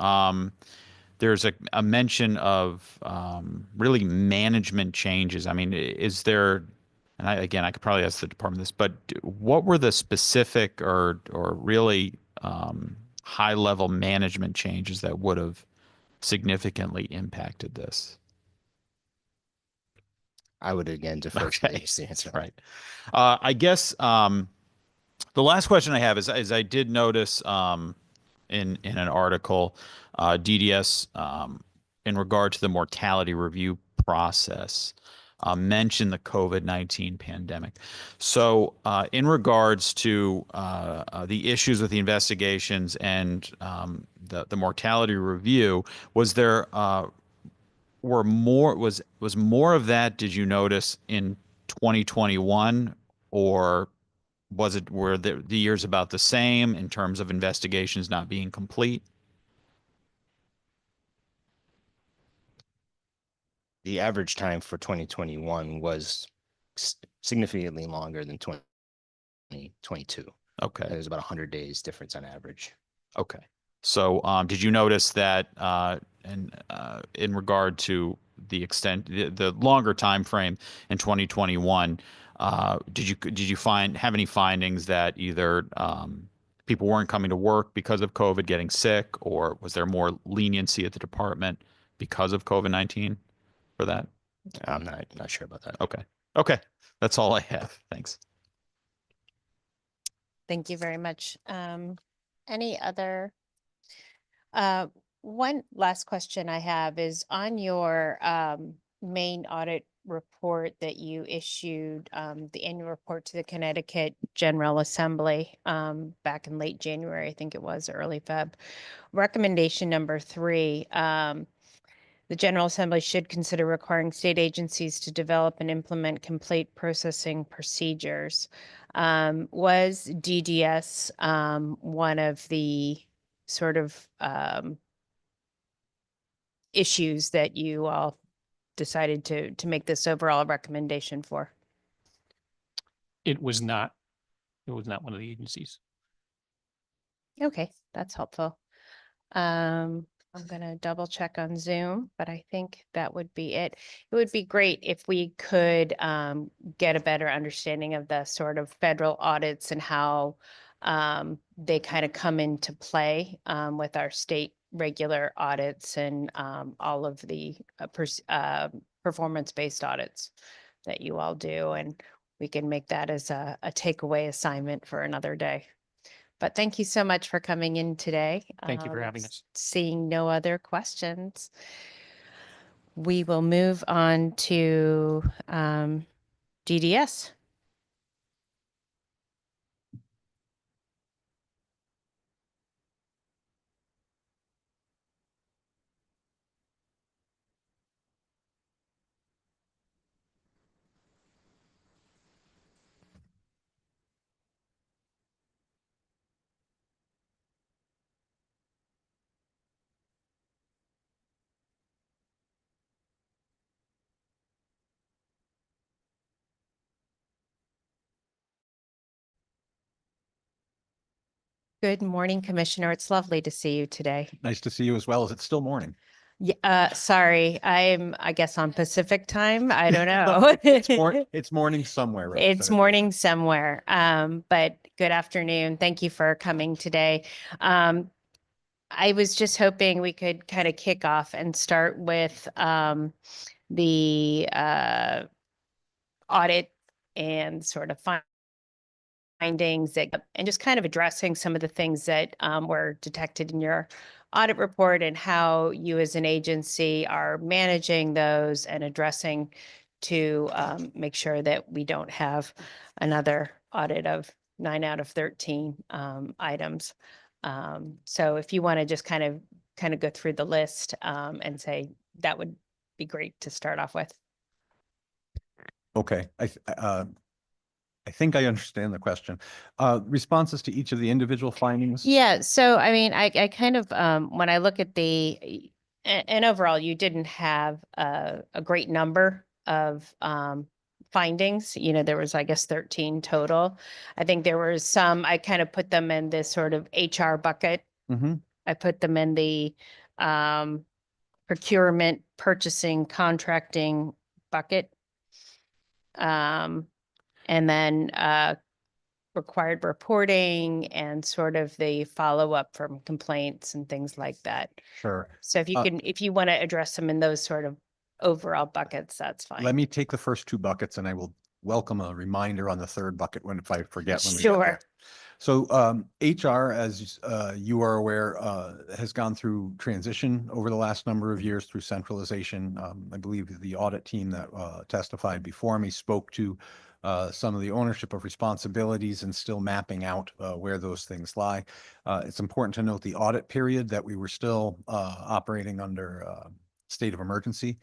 there's a mention of really management changes. I mean, is there, and I could probably ask the department this, but what were the specific or really high level management changes that would have significantly impacted this? I would again defer to the agency answer. Right. I guess the last question I have is I did notice in an article, DDS in regard to the mortality review process mentioned the COVID-19 pandemic. So in regards to the issues with the investigations and the mortality review, was there was more of that, did you notice, in 2021, or were the years about the same in terms of investigations not being complete? The average time for 2021 was significantly longer than 2022. Okay. There's about 100 days difference on average. Okay. So did you notice that in regard to the extent, the longer time frame in 2021, did you have any findings that either people weren't coming to work because of COVID, getting sick, or was there more leniency at the department because of COVID-19 for that? I'm not sure about that. Okay. Okay. That's all I have. Thanks. Thank you very much. Any other? One last question I have is on your main audit report that you issued, the annual report to the Connecticut General Assembly, back in late January, I think it was, early Feb. Recommendation number 3, the General Assembly should consider requiring state agencies to develop and implement complete processing procedures. Was DDS, one of the sort of, issues that you all decided to make this overall recommendation for? It was not one of the agencies. Okay, that's helpful. I'm gonna double check on Zoom, but I think that would be it. It would be great if we could get a better understanding of the sort of federal audits and how they kind of come into play with our state regular audits and all of the performance-based audits that you all do. And we can make that as a takeaway assignment for another day. But thank you so much for coming in today. Thank you for having us. Seeing no other questions, we will move on to DDS. Good morning, Commissioner. It's lovely to see you today. Nice to see you as well. Is it still morning? Yeah, sorry, I guess on Pacific time. I don't No, know. It's morning somewhere. It's Representative. morning somewhere. But good afternoon. Thank you for coming today. I was just hoping we could kind of kick off and start with the audit and sort of findings that, and just kind of addressing some of the things that were detected in your audit report and how you as an agency are managing those and addressing to make sure that we don't have another audit of 9 out of 13 items. So if you want to just kind of go through the list and say, that would be great to start off with. Okay. I think I understand the question. Responses to each of the individual findings? Yeah, so I mean, I kind of when I look at and overall, you didn't have a great number of findings. You know, there was, I guess, 13 total. I think there were some, I kind of put them in this sort of HR bucket. Mm-hmm. I put them in the procurement, purchasing, contracting bucket. And then required reporting and sort of the follow-up from complaints and things like that. Sure. So if you want to address them in those sort of overall buckets, that's fine. Let me take the first 2 buckets and I will welcome a reminder on the 3rd bucket if I forget when we get Sure. there. So HR, as you are aware, has gone through transition over the last number of years through centralization. I believe the audit team that testified before me spoke to some of the ownership of responsibilities and still mapping out where those things lie. It's important to note the audit period that we were still operating under state of emergency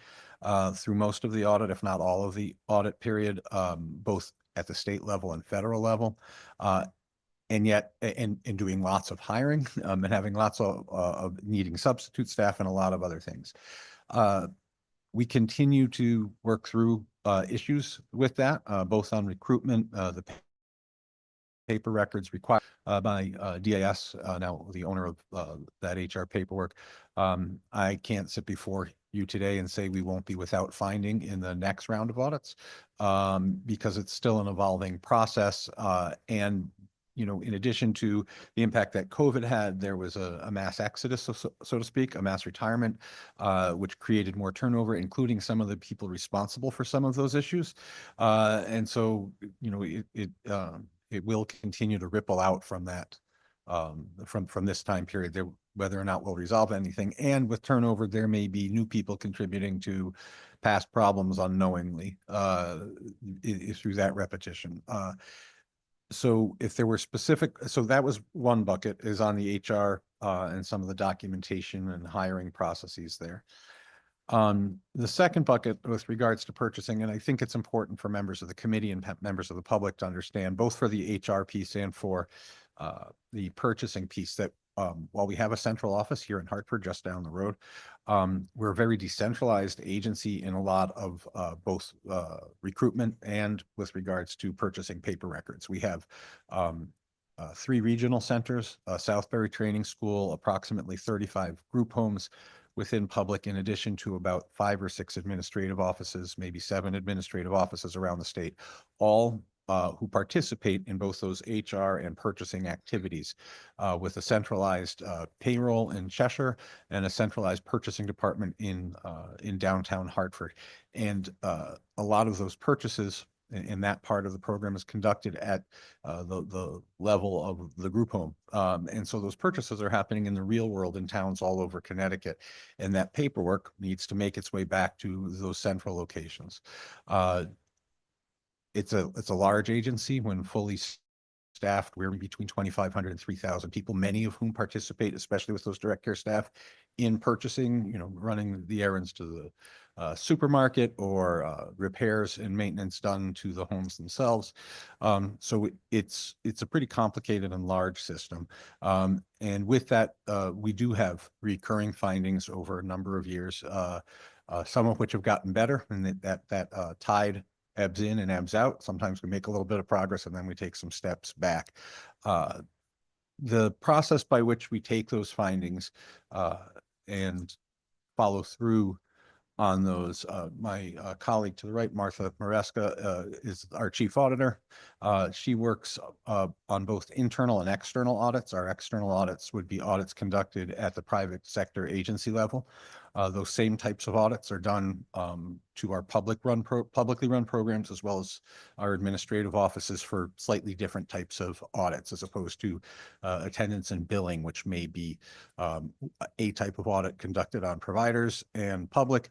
through most of the audit, if not all of the audit period, both at the state level and federal level. And yet, and doing lots of hiring and having lots of needing substitute staff and a lot of other things. We continue to work through issues with that, both on recruitment, the paper records required by DAS, now the owner of that HR paperwork. I can't sit before you today and say we won't be without finding in the next round of audits because it's still an evolving process. And you know, in addition to the impact that COVID had, there was a mass exodus, so to speak, a mass retirement, which created more turnover, including some of the people responsible for some of those issues. And so, you know, it will continue to ripple out from that from this time period, there, whether or not we'll resolve anything. And with turnover, there may be new people contributing to past problems unknowingly through that repetition. So if there were specific, so that was one bucket is on the HR and some of the documentation and hiring processes there. The second bucket with regards to purchasing, and I think it's important for members of the committee and members of the public to understand, both for the HR piece and for the purchasing piece, that while we have a central office here in Hartford, just down the road, we're a very decentralized agency in a lot of both recruitment and with regards to purchasing paper records. We have 3 regional centers, Southbury Training School, approximately 35 group homes within public, in addition to about 5 or 6 administrative offices, maybe 7 administrative offices around the state, all who participate in both those HR and purchasing activities with a centralized payroll in Cheshire and a centralized purchasing department in downtown Hartford. And a lot of those purchases in that part of the program is conducted at the level of the group home. And so those purchases are happening in the real world in towns all over Connecticut. And that paperwork needs to make its way back to those central locations. It's a large agency when fully staffed. We're between 2,500 and 3,000 people, many of whom participate, especially with those direct care staff, in purchasing, running the errands to the supermarket or repairs and maintenance done to the homes themselves. So it's a pretty complicated and large system. And with that, we do have recurring findings over a number of years, some of which have gotten better, and that tide ebbs in and ebbs out. Sometimes we make a little bit of progress and then we take some steps back. The process by which we take those findings and follow through on those. My colleague to the right, Martha Maresca, is our chief auditor. She works on both internal and external audits. Our external audits would be audits conducted at the private sector agency level. Those same types of audits are done to our publicly run programs, as well as our administrative offices for slightly different types of audits, as opposed to attendance and billing, which may be a type of audit conducted on providers and public.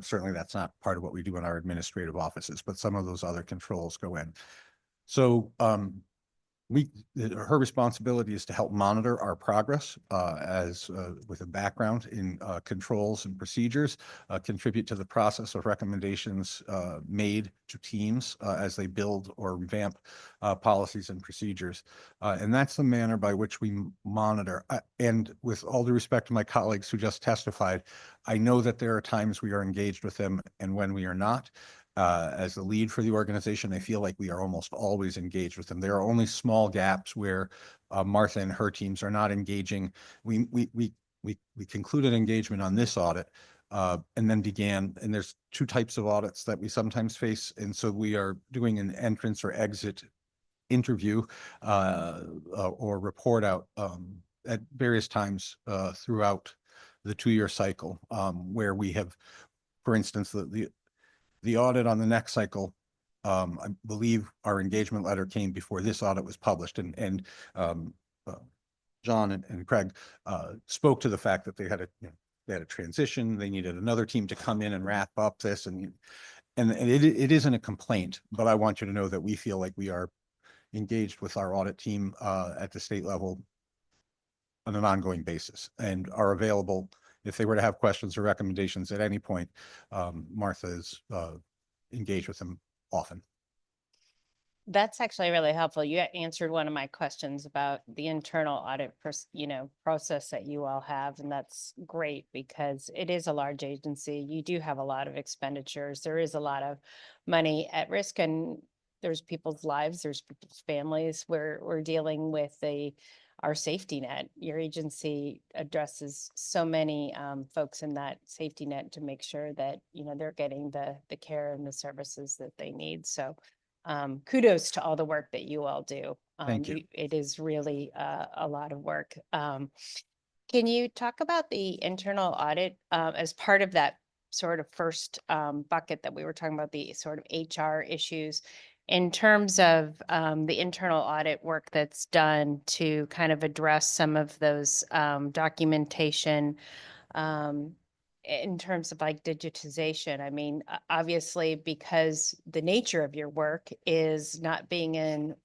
Certainly that's not part of what we do in our administrative offices, but some of those other controls go in. So her responsibility is to help monitor our progress as with a background in controls and procedures, contribute to the process of recommendations made to teams as they build or revamp policies and procedures. And that's the manner by which we monitor. And with all due respect to my colleagues who just testified, I know that there are times we are engaged with them and when we are not. As the lead for the organization, I feel like we are almost always engaged with them. There are only small gaps where Martha and her teams are not engaging. We concluded engagement on this audit and then began, and there's 2 types of audits that we sometimes face. And so we are doing an entrance or exit interview or report out at various times throughout the 2-year cycle where we have, for instance, the audit on the next cycle, I believe our engagement letter came before this audit was published, and John and Craig spoke to the fact that they had a transition. They needed another team to come in and wrap up this, and it isn't a complaint, but I want you to know that we feel like we are engaged with our audit team at the state level on an ongoing basis and are available if they were to have questions or recommendations at any point. Martha is engaged with them often. That's actually really helpful. You answered one of my questions about the internal audit, process that you all have, and that's great because it is a large agency. You do have a lot of expenditures. There is a lot of money at risk, and there's people's lives, there's people's families. We're dealing with our safety net. Your agency addresses so many folks in that safety net to make sure that they're getting the care and the services that they need. So kudos to all the work that you all do. Thank you. It is really a lot of work. Can you talk about the internal audit as part of that sort of first bucket that we were talking about, the sort of HR issues? in terms of the internal audit work that's done to kind of address some of those documentation in terms of like digitization. I mean, obviously, because the nature of your work is not being in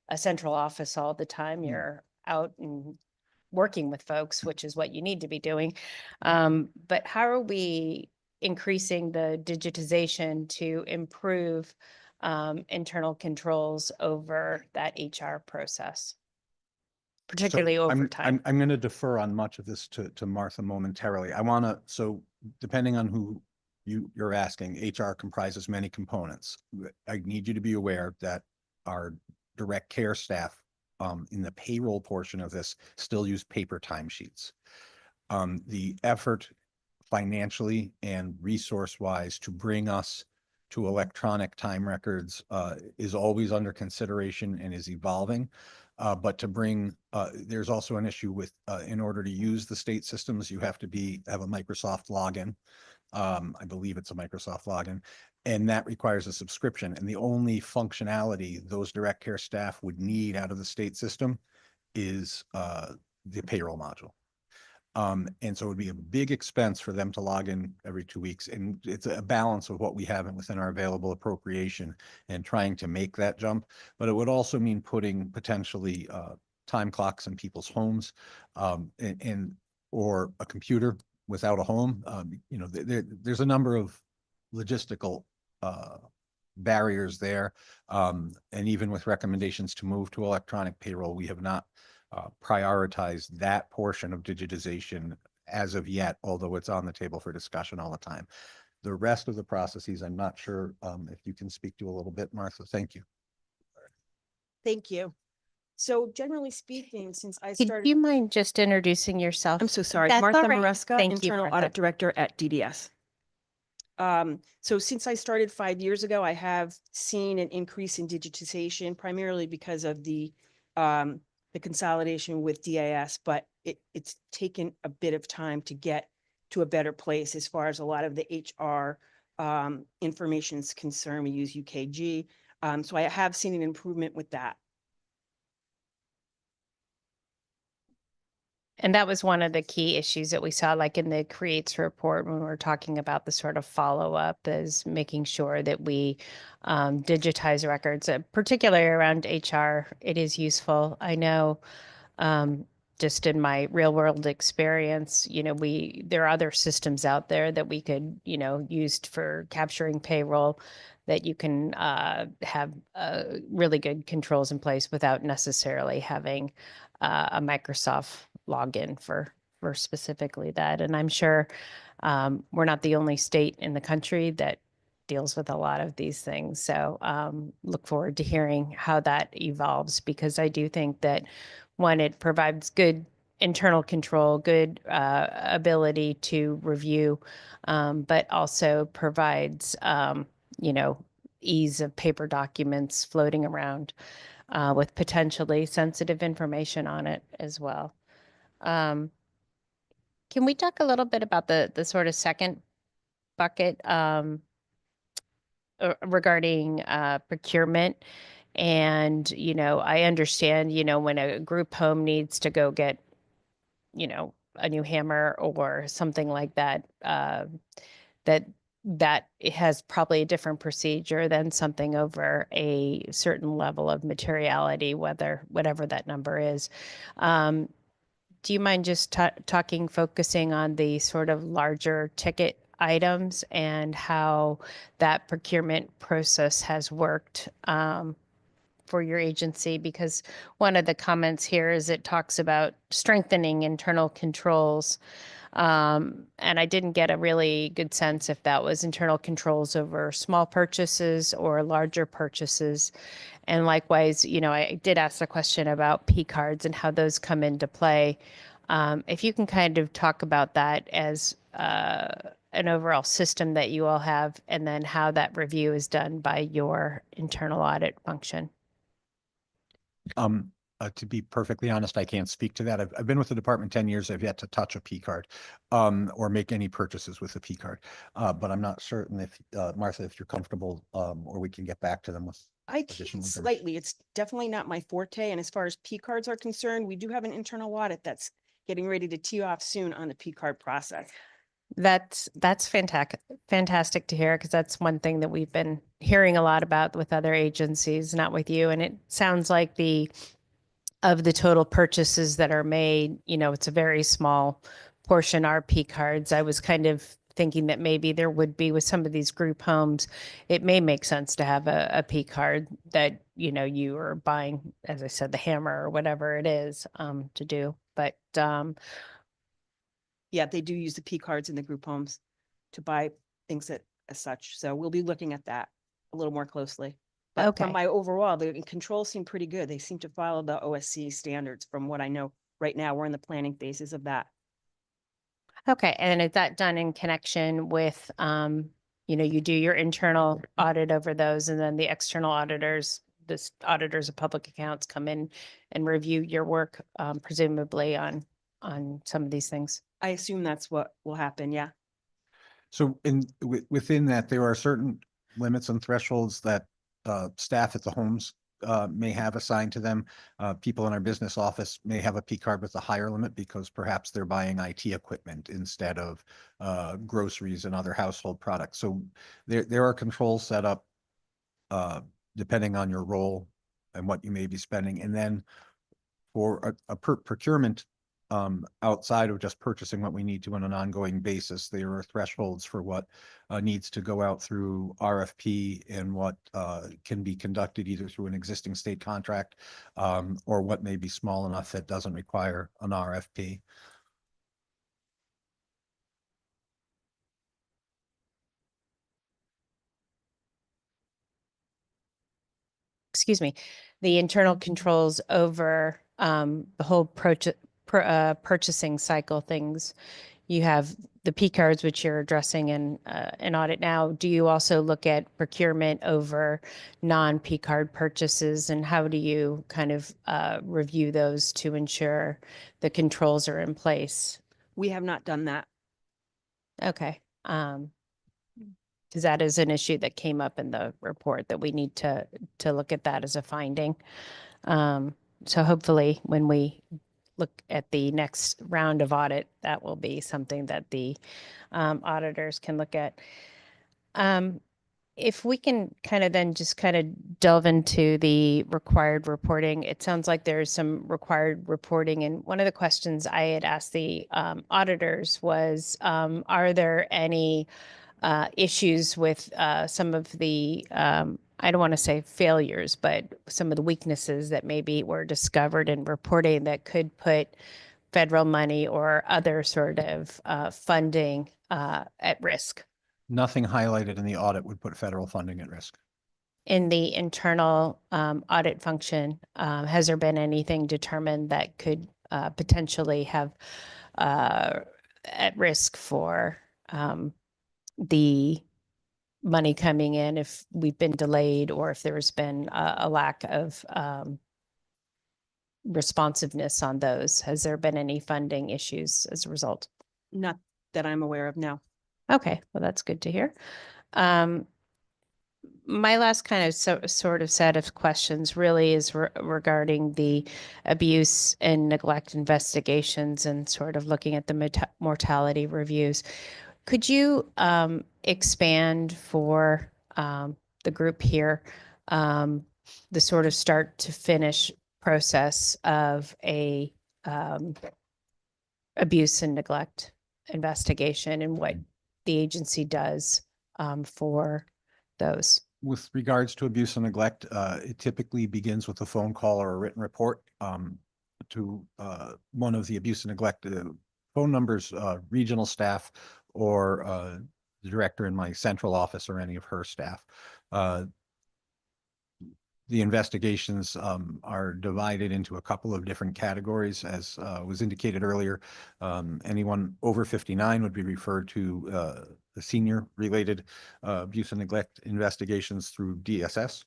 a central office all the time, you're out and working with folks, which is what you need to be doing. But how are we increasing the digitization to improve internal controls over that HR process, particularly So over I'm time? I'm going to defer on much of this to Martha momentarily. I want to, so depending on who you're asking, HR comprises many components. I need you to be aware that our direct care staff in the payroll portion of this still use paper timesheets. The effort financially and resource wise to bring us to electronic time records is always under consideration and is evolving. But to bring, there's also an issue with, in order to use the state systems, you have to have a Microsoft login. I believe it's a Microsoft login, and that requires a subscription. And the only functionality those direct care staff would need out of the state system is the payroll module. And so it would be a big expense for them to log in every 2 weeks. And it's a balance of what we have within our available appropriation and trying to make that jump. But it would also mean putting potentially time clocks in people's homes or a computer without a home. You know, there's a number of logistical barriers there. And even with recommendations to move to electronic payroll, we have not prioritize that portion of digitization as of yet, although it's on the table for discussion all the time. The rest of the processes, I'm not sure if you can speak to a little bit, Martha. Thank you. Thank you. So generally speaking, since I Could started, you mind just introducing yourself? I'm so sorry, That's Martha all right. Maresca, Thank you, Internal Martha. Audit Director at DDS. So since I started 5 years ago, I have seen an increase in digitization, primarily because of the consolidation with DAS, but it's taken a bit of time to get to a better place as far as a lot of the HR information is concerned. We use UKG. So I have seen an improvement with that. And that was one of the key issues that we saw, like in the creates report when we were talking about the sort of follow-up, is making sure that we digitize records, particularly around HR. It is useful. I know just in my real world experience, you know, there are other systems out there that we could, you know, use for capturing payroll that you can have really good controls in place without necessarily having a Microsoft login for specifically that. And I'm sure we're not the only state in the country that deals with a lot of these things. So look forward to hearing how that evolves, because I do think that, one, it provides good internal control, good ability to review, but also provides, you know, ease of paper documents floating around with potentially sensitive information on it as well. Can we talk a little bit about the sort of second bucket regarding procurement? And, you know, I understand, you know, when a group home needs to go get, you know, a new hammer or something like that, that it has probably a different procedure than something over a certain level of materiality, whatever that number is. Do you mind just focusing on the sort of larger ticket items and how that procurement process has worked for your agency? Because one of the comments here is it talks about strengthening internal controls. And I didn't get a really good sense if that was internal controls over small purchases or larger purchases. And likewise, you know, I did ask a question about P cards and how those come into play. If you can kind of talk about that as an overall system that you all have, and then how that review is done by your internal audit function. To be perfectly honest, I can't speak to that. I've been with the department 10 years. I've yet to touch a P card or make any purchases with a P card. But I'm not certain if, Martha, if you're comfortable or we can get back to them with I can additional information? slightly, it's definitely not my forte. And as far as P cards are concerned, we do have an internal audit that's getting ready to tee off soon on the P card process. That's fantastic to hear, because that's one thing that we've been hearing a lot about with other agencies, not with you. And it sounds like of the total purchases that are made, it's a very small portion are P cards. I was kind of thinking that maybe there would be with some of these group homes, it may make sense to have a P card that, you are buying, as I said, the hammer or whatever it is, to do. But, Yeah, they do use the P cards in the group homes to buy things that as such. So we'll be looking at that a little more closely. But Okay. from my overall, the controls seem pretty good. They seem to follow the OSC standards from what I know right now. We're in the planning phases of that. Okay, and is that done in connection with, you do your internal audit over those, and then the external auditors, this auditors of public accounts come in and review your work, presumably on some of these things? I assume that's what will happen. Yeah. So within that, there are certain limits and thresholds that staff at the homes may have assigned to them. People in our business office may have a P card with a higher limit because perhaps they're buying IT equipment instead of groceries and other household products. So there are controls set up depending on your role and what you may be spending. And then for a procurement outside of just purchasing what we need to on an ongoing basis, there are thresholds for what needs to go out through RFP and what can be conducted either through an existing state contract or what may be small enough that doesn't require an RFP. Excuse me, the internal controls over the whole purchasing cycle things. You have the P cards, which you're addressing in an audit now. Do you also look at procurement over non-P card purchases, and how do you kind of review those to ensure the controls are in place? We have not done that. Okay. Because that is an issue that came up in the report that we need to look at that as a finding. So hopefully when we look at the next round of audit, that will be something that the auditors can look at. If we can kind of then just kind of delve into the required reporting, it sounds like there's some required reporting. And one of the questions I had asked the auditors was, are there any issues with some of the, I don't want to say failures, but some of the weaknesses that maybe were discovered in reporting that could put federal money or other sort of funding at risk? Nothing highlighted in the audit would put federal funding at risk. In the internal audit function, has there been anything determined that could potentially have at risk for the money coming in if we've been delayed, or if there's been a lack of responsiveness on those? Has there been any funding issues as a result? Not that I'm aware of. No. Okay, well, that's good to hear. My last kind of sort of set of questions really is regarding the abuse and neglect investigations and sort of looking at the mortality reviews. Could you expand for the group here the sort of start to finish process of a abuse and neglect investigation and what the agency does for those? With regards to abuse and neglect, it typically begins with a phone call or a written report to one of the abuse and neglect phone numbers, regional staff, or the director in my central office or any of her staff. The investigations are divided into a couple of different categories. As was indicated earlier, anyone over 59 would be referred to the senior related abuse and neglect investigations through DSS.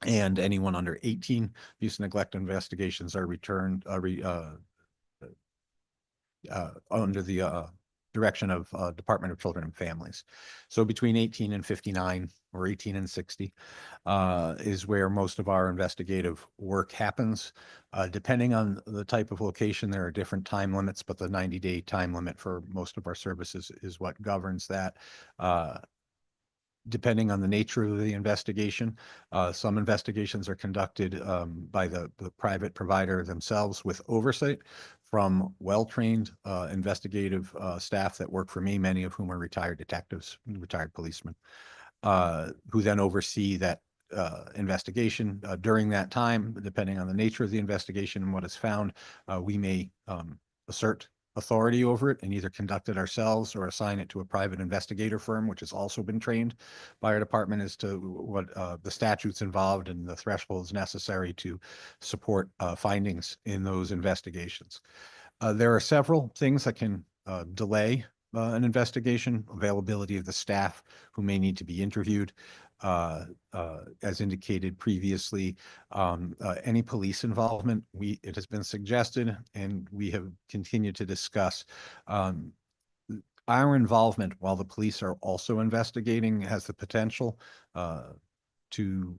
And anyone under 18, abuse and neglect investigations are returned under the direction of Department of Children and Families. So between 18 and 59 or 18 and 60 is where most of our investigative work happens. Depending on the type of location, there are different time limits, but the 90-day time limit for most of our services is what governs that. Depending on the nature of the investigation, some investigations are conducted by the private provider themselves with oversight from well-trained investigative staff that work for me, many of whom are retired detectives, retired policemen, who then oversee that investigation. During that time, depending on the nature of the investigation and what is found, we may assert authority over it and either conduct it ourselves or assign it to a private investigator firm, which has also been trained by our department as to what the statutes involved and the thresholds necessary to support findings in those investigations. There are several things that can delay an investigation: availability of the staff who may need to be interviewed. As indicated previously, any police involvement, it has been suggested, and we have continued to discuss, our involvement while the police are also investigating has the potential to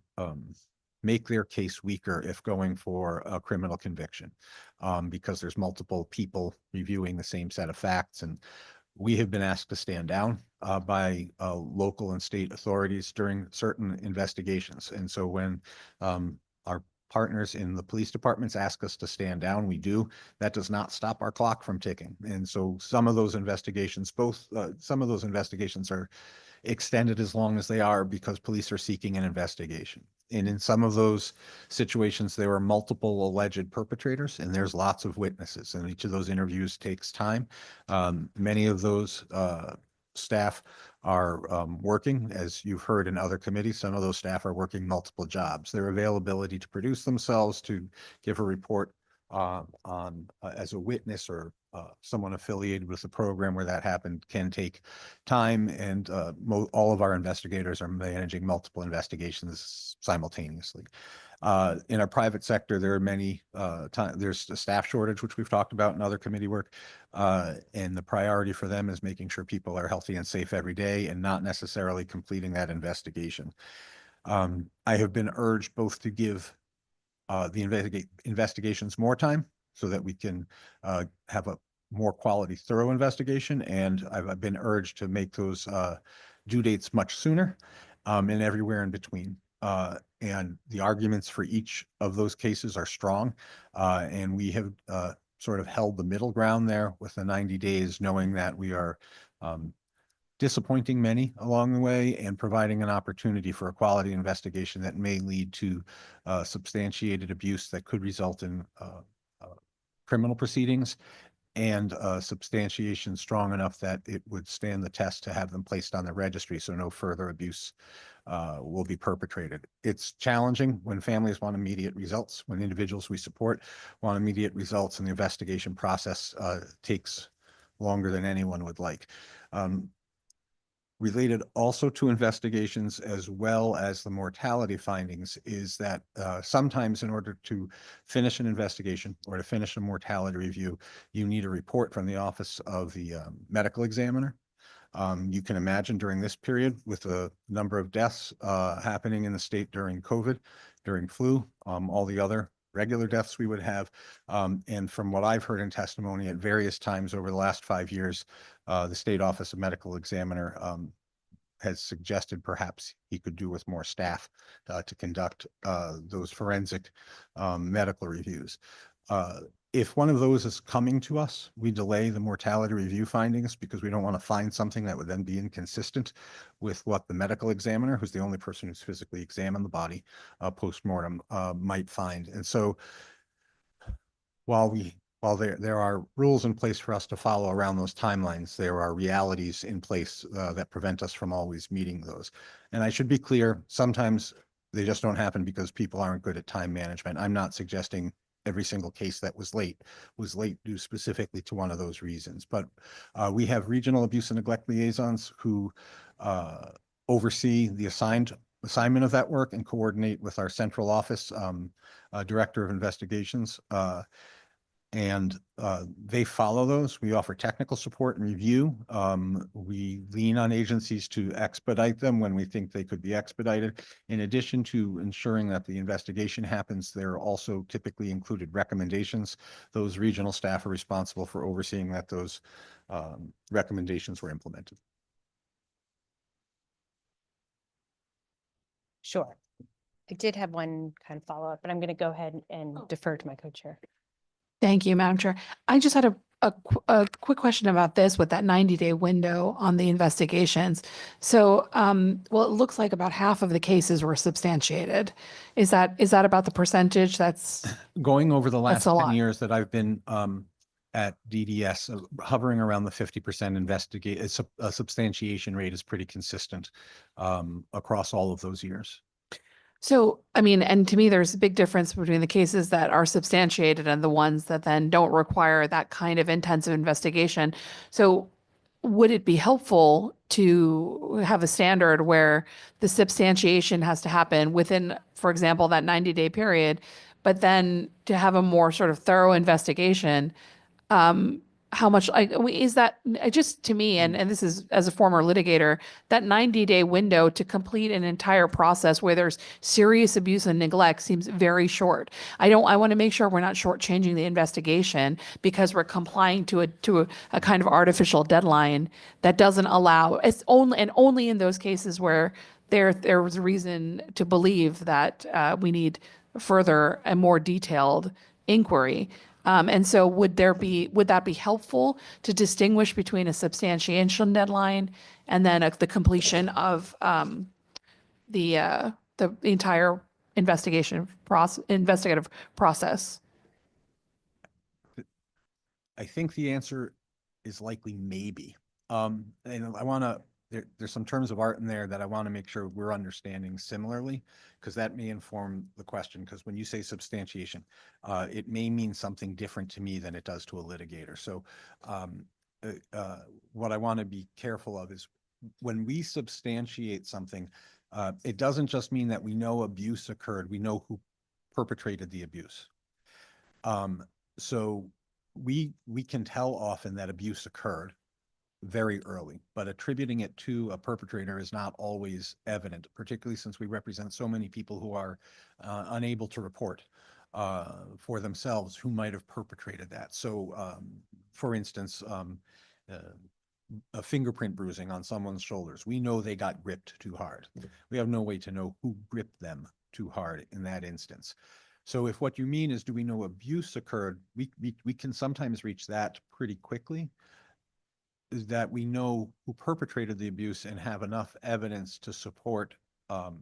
make their case weaker if going for a criminal conviction, because there's multiple people reviewing the same set of facts. And we have been asked to stand down by local and state authorities during certain investigations. And so when our partners in the police departments ask us to stand down, we do. That does not stop our clock from ticking. And so some of those investigations, some of those investigations are extended as long as they are because police are seeking an investigation. And in some of those situations, there are multiple alleged perpetrators, and there's lots of witnesses, and each of those interviews takes time. Many of those staff are working, as you've heard in other committees. Some of those staff are working multiple jobs. Their availability to produce themselves, to give a report as a witness or someone affiliated with the program where that happened can take time, and all of our investigators are managing multiple investigations simultaneously. In our private sector, there are many there's a staff shortage, which we've talked about in other committee work, and the priority for them is making sure people are healthy and safe every day and not necessarily completing that investigation. I have been urged both to give the investigations more time so that we can have a more quality, thorough investigation. And I've been urged to make those due dates much sooner and everywhere in between. And the arguments for each of those cases are strong. And we have sort of held the middle ground there with the 90 days, knowing that we are disappointing many along the way and providing an opportunity for a quality investigation that may lead to substantiated abuse that could result in criminal proceedings, and substantiation strong enough that it would stand the test to have them placed on the registry so no further abuse will be perpetrated. It's challenging when families want immediate results, when individuals we support want immediate results, and the investigation process takes longer than anyone would like. Related also to investigations as well as the mortality findings is that sometimes in order to finish an investigation or to finish a mortality review, you need a report from the office of the medical examiner. You can imagine during this period with the number of deaths happening in the state during COVID, during flu, all the other regular deaths we would have. And from what I've heard in testimony at various times over the last 5 years, the State Office of Medical Examiner has suggested perhaps he could do with more staff to conduct those forensic medical reviews. If one of those is coming to us, we delay the mortality review findings because we don't want to find something that would then be inconsistent with what the medical examiner, who's the only person who's physically examined the body post-mortem, might find. And so while there are rules in place for us to follow around those timelines, there are realities in place that prevent us from always meeting those. And I should be clear, sometimes they just don't happen because people aren't good at time management. I'm not suggesting every single case that was late due specifically to one of those reasons. But we have regional abuse and neglect liaisons who oversee the assignment of that work and coordinate with our central office director of investigations. And they follow those. We offer technical support and review. We lean on agencies to expedite them when we think they could be expedited. In addition to ensuring that the investigation happens, there are also typically included recommendations. Those regional staff are responsible for overseeing that those recommendations were implemented. Sure. I did have one kind of follow-up, but I'm going to go ahead and defer to my co-chair. Thank you, Madam Chair. I just had a quick question about this with that 90-day window on the investigations. So, well, it looks like about half of the cases were substantiated. Is that about the percentage? That's Going over the last a 10 lot. years that I've been at DDS, hovering around the 50% a substantiation rate is pretty consistent across all of those years. So, I mean, and to me, there's a big difference between the cases that are substantiated and the ones that then don't require that kind of intensive investigation. So would it be helpful to have a standard where the substantiation has to happen within, for example, that 90-day period, but then to have a more sort of thorough investigation? How much is that just to me, and this is as a former litigator, that 90-day window to complete an entire process where there's serious abuse and neglect seems very short. I want to make sure we're not shortchanging the investigation because we're complying to a kind of artificial deadline that doesn't allow, it's only in those cases where there was reason to believe that we need further and more detailed inquiry. And so would that be helpful to distinguish between a substantiation deadline and then the completion of the entire investigative process? I think the answer is likely maybe. And I want to, there's some terms of art in there that I want to make sure we're understanding similarly, because that may inform the question. Because when you say substantiation, it may mean something different to me than it does to a litigator. So what I want to be careful of is when we substantiate something, it doesn't just mean that we know abuse occurred, we know who perpetrated the abuse. So we can tell often that abuse occurred very early, but attributing it to a perpetrator is not always evident, particularly since we represent so many people who are unable to report for themselves who might have perpetrated that. So, for instance, a fingerprint bruising on someone's shoulders. We know they got gripped too hard. We have no way to know who gripped them too hard in that instance. So if what you mean is, do we know abuse occurred, we can sometimes reach that pretty quickly, is that we know who perpetrated the abuse and have enough evidence to support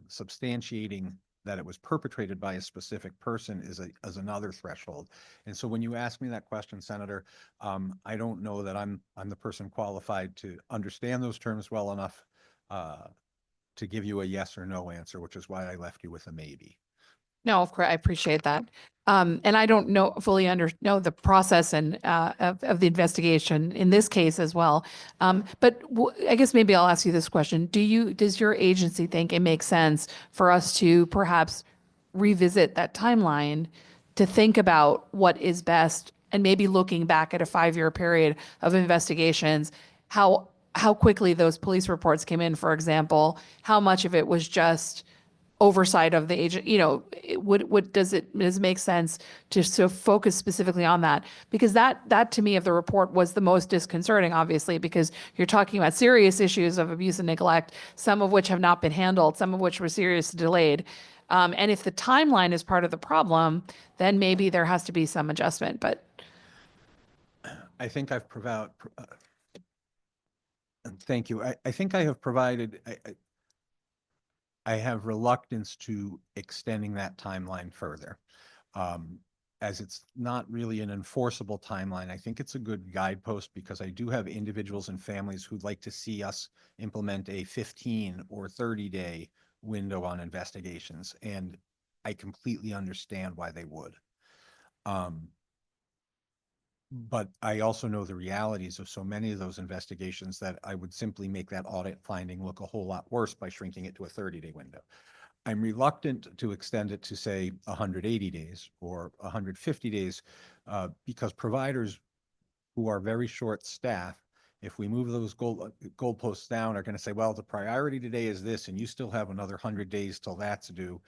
substantiating that it was perpetrated by a specific person is another threshold. And so when you ask me that question, Senator, I don't know that I'm the person qualified to understand those terms well enough to give you a yes or no answer, which is why I left you with a maybe. No, of course, I appreciate that. And I don't fully know the process and of the investigation in this case as well. But I guess maybe I'll ask you this question. Does your agency think it makes sense for us to perhaps revisit that timeline to think about what is best and maybe looking back at a 5-year period of investigations, how quickly those police reports came in, for example, how much of it was just oversight of the agent, does it make sense to focus specifically on that? Because that to me of the report was the most disconcerting, obviously, because you're talking about serious issues of abuse and neglect, some of which have not been handled, some of which were seriously delayed. And if the timeline is part of the problem, then maybe there has to be some adjustment, but. I think I've provided, thank you. I think I have provided, I have reluctance to extending that timeline further. As it's not really an enforceable timeline, I think it's a good guidepost because I do have individuals and families who'd like to see us implement a 15 or 30-day window on investigations, and I completely understand why they would. But I also know the realities of so many of those investigations that I would simply make that audit finding look a whole lot worse by shrinking it to a 30-day window. I'm reluctant to extend it to say 180 days or 150 days because providers who are very short staffed, if we move those goalposts down, are going to say, well, the priority today is this, and you still have another 100 days till that's due.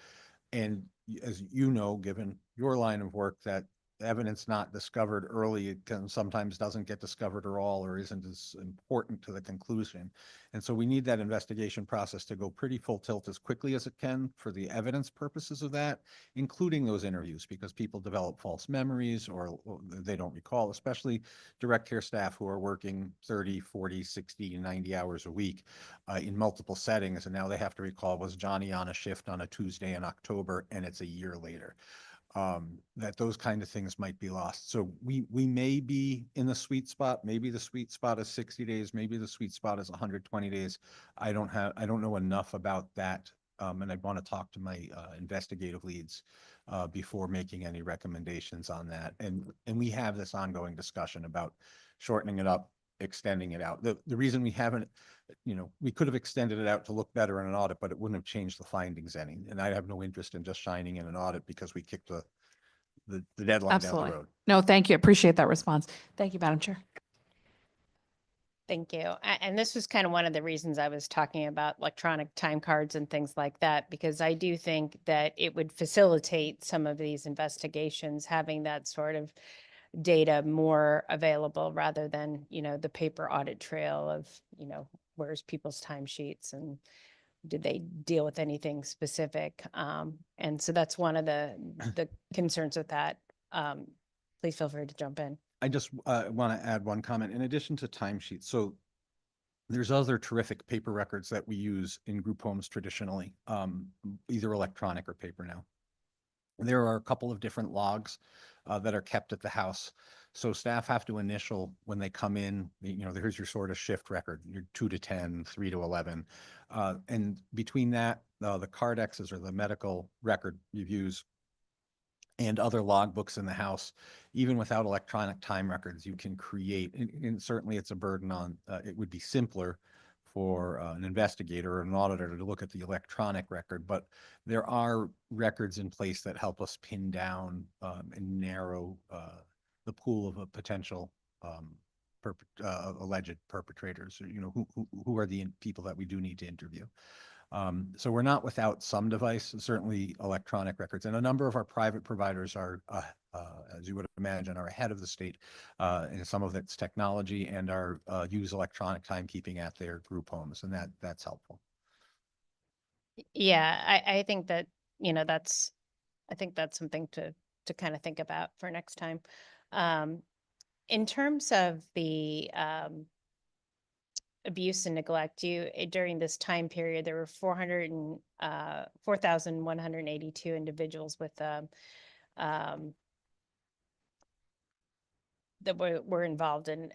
And as you know, given your line of work, that evidence not discovered early, it can sometimes doesn't get discovered at all or isn't as important to the conclusion. And so we need that investigation process to go pretty full tilt as quickly as it can for the evidence purposes of that, including those interviews, because people develop false memories or they don't recall, especially direct care staff who are working 30, 40, 60, 90 hours a week in multiple settings. And now they have to recall, was Johnny on a shift on a Tuesday in October, and it's a year later. That those kind of things might be lost. So we may be in the sweet spot. Maybe the sweet spot is 60 days. Maybe the sweet spot is 120 days. I don't know enough about that. And I want to talk to my investigative leads before making any recommendations on that. And we have this ongoing discussion about shortening it up, extending it out. The reason we haven't, we could have extended it out to look better in an audit, but it wouldn't have changed the findings any. And I have no interest in just shining in an audit because we kicked the deadline down the Absolutely. road. No, thank you. Appreciate that response. Thank you, Madam Chair. Thank you. And this was kind of one of the reasons I was talking about electronic time cards and things like that, because I do think that it would facilitate some of these investigations, having that sort of data more available rather than, the paper audit trail of, where's people's timesheets and did they deal with anything specific? And so that's one of the concerns with that. Please feel free to jump in. I just want to add one comment in addition to timesheets. So there's other terrific paper records that we use in group homes traditionally, either electronic or paper now. There are a couple of different logs that are kept at the house. So staff have to initial when they come in, here's your sort of shift record, your 2 to 10, 3 to 11. And between that, the Cardexes or the medical record reviews and other logbooks in the house, even without electronic time records, you can create, and certainly it's a burden on, it would be simpler for an investigator or an auditor to look at the electronic record, but there are records in place that help us pin down and narrow the pool of a potential alleged perpetrators, or, who are the people that we do need to interview. So we're not without some device, certainly electronic records, and a number of our private providers are, as you would imagine, are ahead of the state in some of its technology and are use electronic timekeeping at their group homes, and that's helpful. Yeah, I think that, I think that's something to kind of think about for next time. In terms of the abuse and neglect, during this time period, there were 4,182 individuals with that were involved in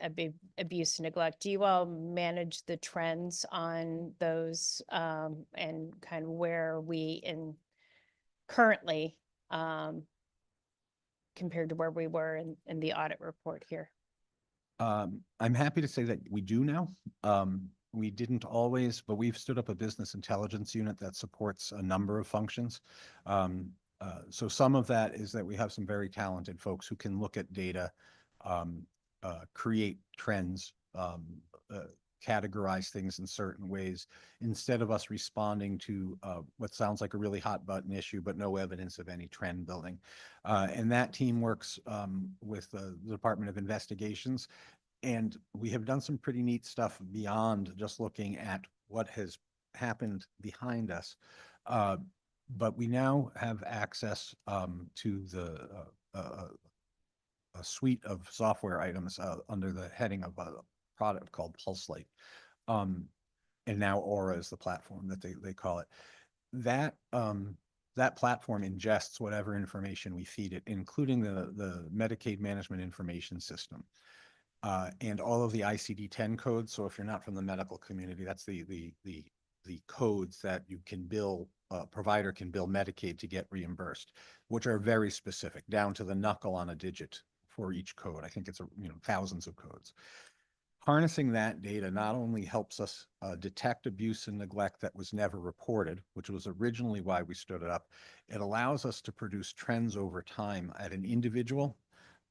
abuse and neglect. Do you all manage the trends on those and kind of where are we in currently compared to where we were in the audit report here? I'm happy to say that we do now. We didn't always, but we've stood up a business intelligence unit that supports a number of functions. So some of that is that we have some very talented folks who can look at data, create trends, categorize things in certain ways, instead of us responding to what sounds like a really hot button issue, but no evidence of any trend building. And that team works with the Department of Investigations. And we have done some pretty neat stuff beyond just looking at what has happened behind us. But we now have access to a suite of software items under the heading of a product called PulseLight. And now Aura is the platform that they call it. That platform ingests whatever information we feed it, including the Medicaid management information system. And all of the ICD-10 codes. So if you're not from the medical community, that's the codes that you can bill, provider can bill Medicaid to get reimbursed, which are very specific, down to the knuckle on a digit for each code. I think it's thousands of codes. harnessing that data not only helps us detect abuse and neglect that was never reported, which was originally why we stood it up, it allows us to produce trends over time at an individual,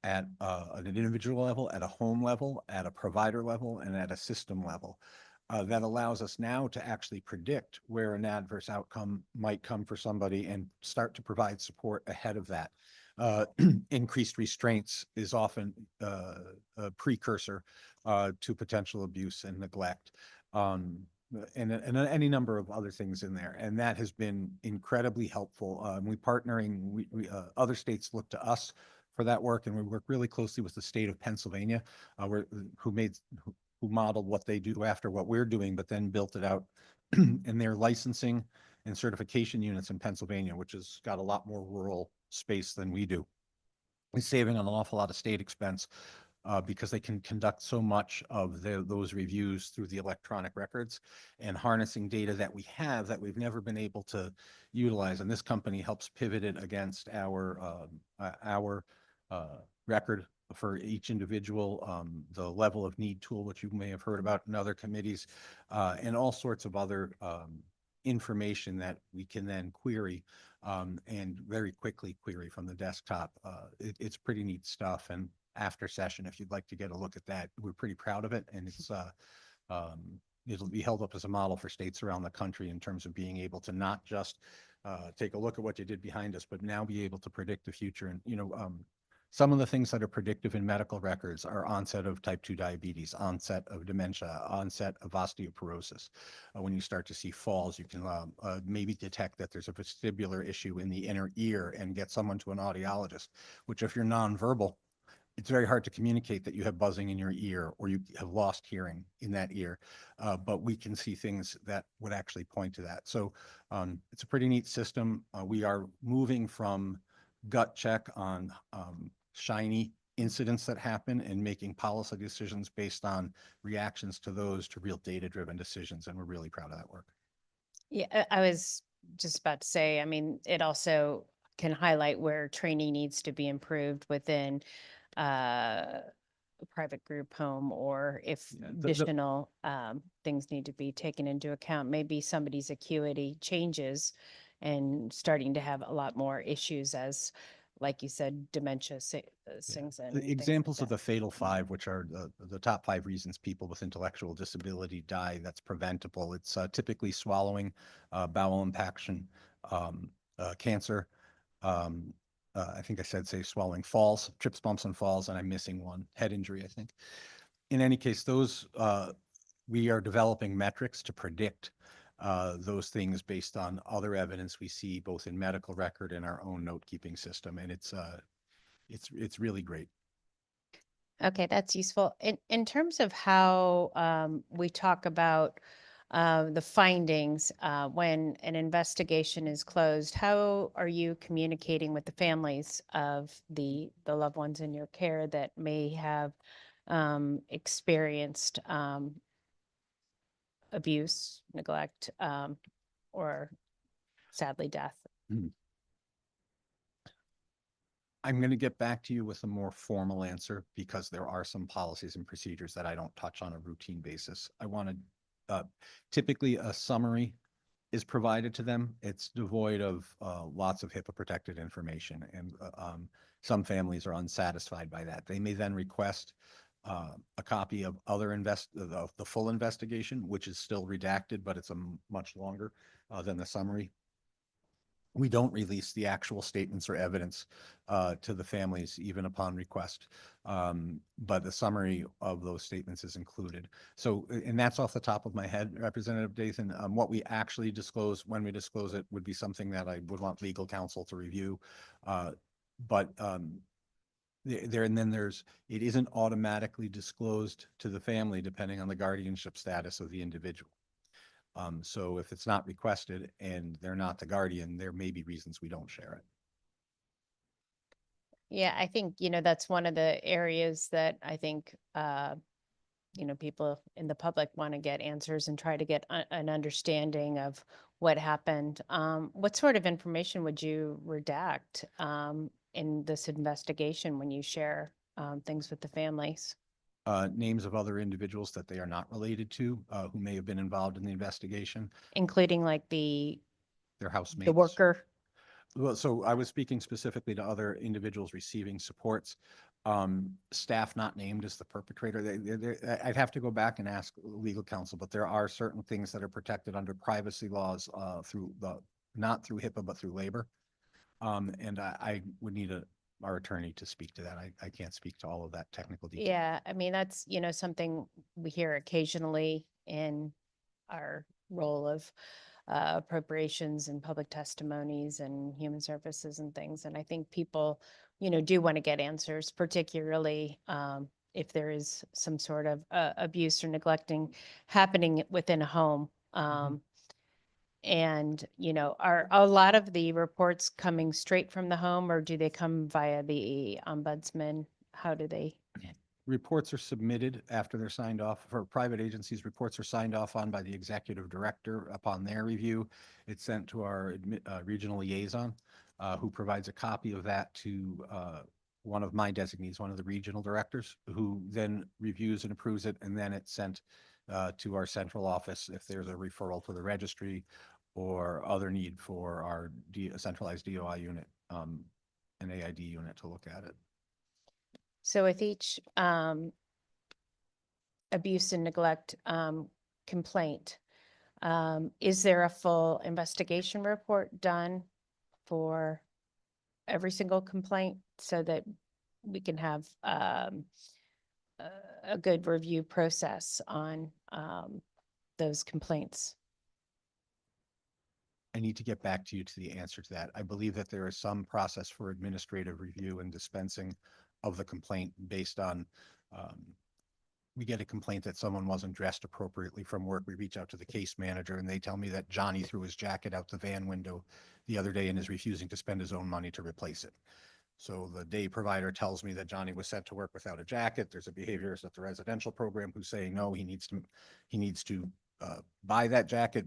at an individual level, at a home level, at a provider level, and at a system level. That allows us now to actually predict where an adverse outcome might come for somebody and start to provide support ahead of that. Increased restraints is often a precursor to potential abuse and neglect. And any number of other things in there. And that has been incredibly helpful. Other states look to us for that work, and we work really closely with the state of Pennsylvania, who modeled what they do after what we're doing, but then built it out in their licensing and certification units in Pennsylvania, which has got a lot more rural space than we do. It's saving an awful lot of state expense because they can conduct so much of those reviews through the electronic records and harnessing data that we have that we've never been able to utilize. And this company helps pivot it against our record for each individual, the level of need tool, which you may have heard about in other committees, and all sorts of other information that we can then query and very quickly query from the desktop. It's pretty neat stuff. And after session, if you'd like to get a look at that, we're pretty proud of it. And it'll be held up as a model for states around the country in terms of being able to not just take a look at what you did behind us, but now be able to predict the future. And, some of the things that are predictive in medical records are onset of type 2 diabetes, onset of dementia, onset of osteoporosis. When you start to see falls, you can maybe detect that there's a vestibular issue in the inner ear and get someone to an audiologist, which if you're nonverbal, it's very hard to communicate that you have buzzing in your ear or you have lost hearing in that ear. But we can see things that would actually point to that. So it's a pretty neat system. We are moving from gut check on shiny incidents that happen and making policy decisions based on reactions to those to real data-driven decisions. And we're really proud of that work. Yeah, I was just about to say, I mean, it also can highlight where training needs to be improved within a private group home, or if Yeah, additional things need to be taken into account. Maybe somebody's acuity changes and starting to have a lot more issues as, like you said, dementia sinks in. and The things like examples of that. the fatal five, which are the top 5 reasons people with intellectual disability die, that's preventable. It's typically swallowing, bowel impaction, cancer. I think I said, say, swallowing, falls, trips, bumps, and falls, and I'm missing one, head injury, I think. In any case, those we are developing metrics to predict those things based on other evidence we see both in medical record and our own note-keeping system, and it's really great. Okay, that's useful. In terms of how we talk about the findings when an investigation is closed, how are you communicating with the families of the loved ones in your care that may have experienced abuse, neglect, or sadly death? I'm going to get back to you with a more formal answer because there are some policies and procedures that I don't touch on a routine basis. I want to, typically a summary is provided to them. It's devoid of lots of HIPAA protected information, and some families are unsatisfied by that. They may then request a copy of the full investigation, which is still redacted, but it's much longer than the summary. We don't release the actual statements or evidence to the families even upon request, but the summary of those statements is included. So, and that's off the top of my head, Representative Dathan. What we actually disclose when we disclose it would be something that I would want legal counsel to review. But it isn't automatically disclosed to the family depending on the guardianship status of the individual. So if it's not requested and they're not the guardian, there may be reasons we don't share it. Yeah, I think, that's one of the areas that I think, people in the public want to get answers and try to get an understanding of what happened. What sort of information would you redact in this investigation when you share things with the families? names of other individuals that they are not related to, who may have been involved in the investigation, including like the their worker. Well, so I was speaking specifically to other individuals receiving supports. Staff not named as the perpetrator. I'd have to go back and ask legal counsel, but there are certain things that are protected under privacy laws not through HIPAA, but through labor. And I would need our attorney to speak to that. I can't speak to all of that technical detail. Yeah, I mean, that's, something we hear occasionally in our role of appropriations and public testimonies and human services and things. And I think people, do want to get answers, particularly if there is some sort of abuse or neglecting happening within a home. And, are a lot of the reports coming straight from the home, or do they come via the ombudsman? How do they? Reports are submitted after they're signed off. For private agencies, reports are signed off on by the executive director. Upon their review, it's sent to our regional liaison, who provides a copy of that to one of my designees, one of the regional directors, who then reviews and approves it, and then it's sent to our central office if there's a referral to the registry or other need for our centralized DOI unit, an AID unit to look at it. So with each abuse and neglect complaint, is there a full investigation report done for every single complaint so that we can have a good review process on those complaints? I need to get back to you to the answer to that. I believe that there is some process for administrative review and dispensing of the complaint based on, we get a complaint that someone wasn't dressed appropriately from work. We reach out to the case manager and they tell me that Johnny threw his jacket out the van window the other day and is refusing to spend his own money to replace it. So the day provider tells me that Johnny was sent to work without a jacket. There's a behaviorist at the residential program who's saying, no, he needs to buy that jacket.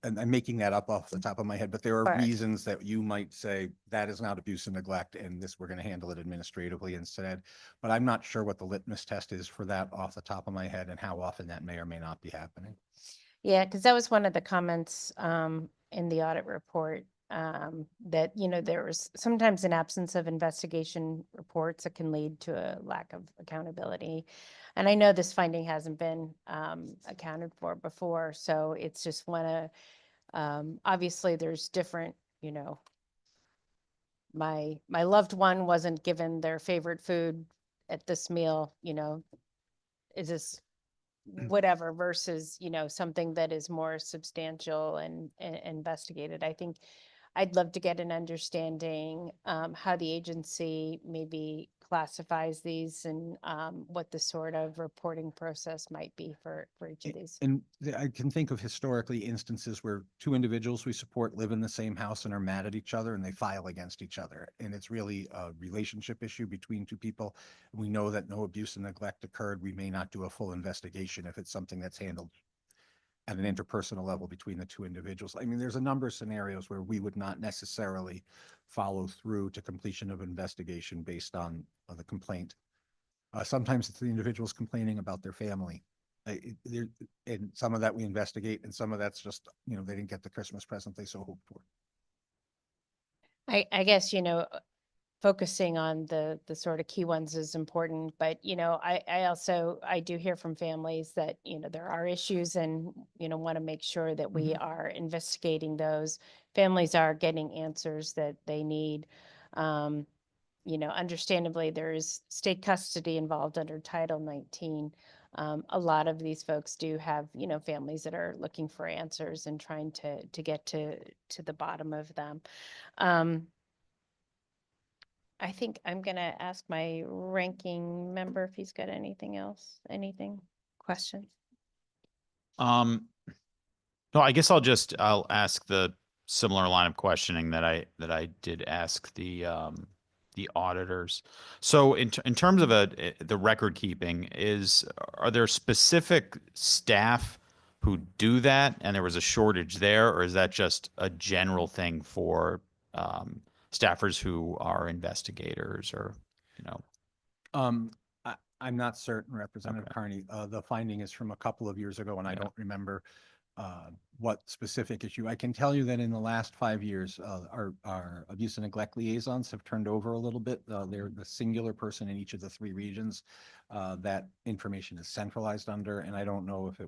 And I'm making that up off the top of my head, but there are Right. reasons that you might say that is not abuse and neglect, and we're going to handle it administratively instead. But I'm not sure what the litmus test is for that off the top of my head and how often that may or may not be happening. Yeah, because that was one of the comments in the audit report, that, there was sometimes an absence of investigation reports that can lead to a lack of accountability. And I know this finding hasn't been accounted for before, so it's just obviously there's different, my loved one wasn't given their favorite food at this meal, is this whatever versus, something that is more substantial and investigated. I think I'd love to get an understanding how the agency maybe classifies these and what the sort of reporting process might be for each of these. And I can think of historically instances where two individuals we support live in the same house and are mad at each other and they file against each other. And it's really a relationship issue between two people. We know that no abuse and neglect occurred. We may not do a full investigation if it's something that's handled at an interpersonal level between the two individuals. I mean, there's a number of scenarios where we would not necessarily follow through to completion of investigation based on the complaint. Sometimes it's the individuals complaining about their family. And some of that we investigate, and some of that's just, they didn't get the Christmas present they so hoped for. I guess, focusing on the sort of key ones is important, but, I do hear from families that, there are issues and, want to make sure that we are investigating those. Families are getting answers that they need. Understandably, there is state custody involved under Title 19. A lot of these folks do have, families that are looking for answers and trying to get to the bottom of them. I think I'm going to ask my ranking member if he's got anything else, question? No, I guess I'll ask the similar line of questioning that I did ask the auditors. So in terms of the record keeping, are there specific staff who do that and there was a shortage there, or is that just a general thing for staffers who are investigators or, I I'm not certain, Representative Okay. Carney. The finding is from a couple of years ago, and I Yeah. don't remember what specific issue. I can tell you that in the last 5 years, our abuse and neglect liaisons have turned over a little bit. They're the singular person in each of the 3 regions that information is centralized under, and I don't know if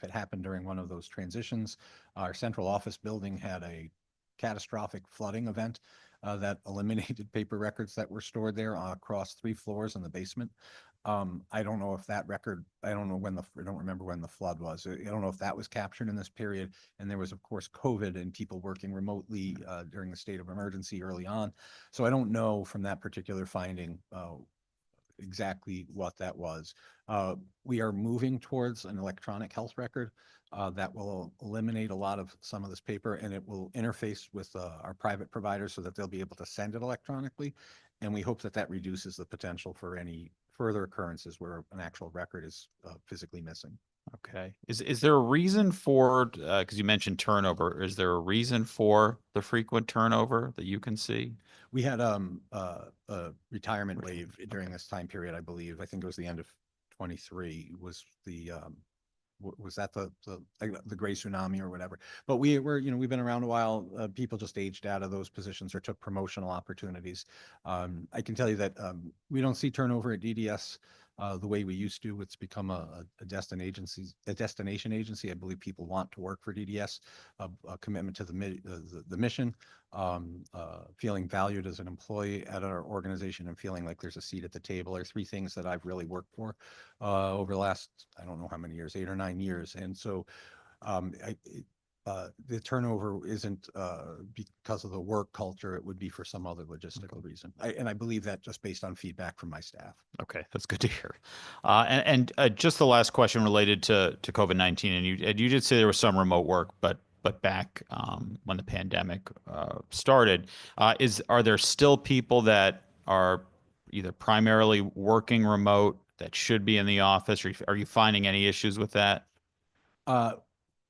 it happened during one of those transitions. Our central office building had a catastrophic flooding event that eliminated paper records that were stored there across 3 floors in the basement. I don't know if that record, I don't remember when the flood was. I don't know if that was captured in this period. And there was, of course, COVID and people working remotely during the state of emergency early on. So I don't know from that particular finding exactly what that was. We are moving towards an electronic health record that will eliminate a lot of some of this paper, and it will interface with our private providers so that they'll be able to send it electronically. And we hope that that reduces the potential for any further occurrences where an actual record is physically missing. Okay. Is there a reason for, because you mentioned turnover, is there a reason for the frequent turnover that you can see? We had a retirement wave during this time period, I believe. I think it was the end of 23 was the was that the gray tsunami or whatever. But we've been around a while. People just aged out of those positions or took promotional opportunities. I can tell you that we don't see turnover at DDS the way we used to. It's become a destination agency. I believe people want to work for DDS, a commitment to the mission, feeling valued as an employee at our organization, and feeling like there's a seat at the table are 3 things that I've really worked for over the last, I don't know how many years, 8 or 9 years. And so the turnover isn't because of the work culture. It would be for some other logistical reason. And I believe that just based on feedback from my staff. Okay, that's good to hear. And just the last question related to COVID-19, and you did say there was some remote work, but back when the pandemic started, are there still people that are either primarily working remote that should be in the office, or are you finding any issues with that?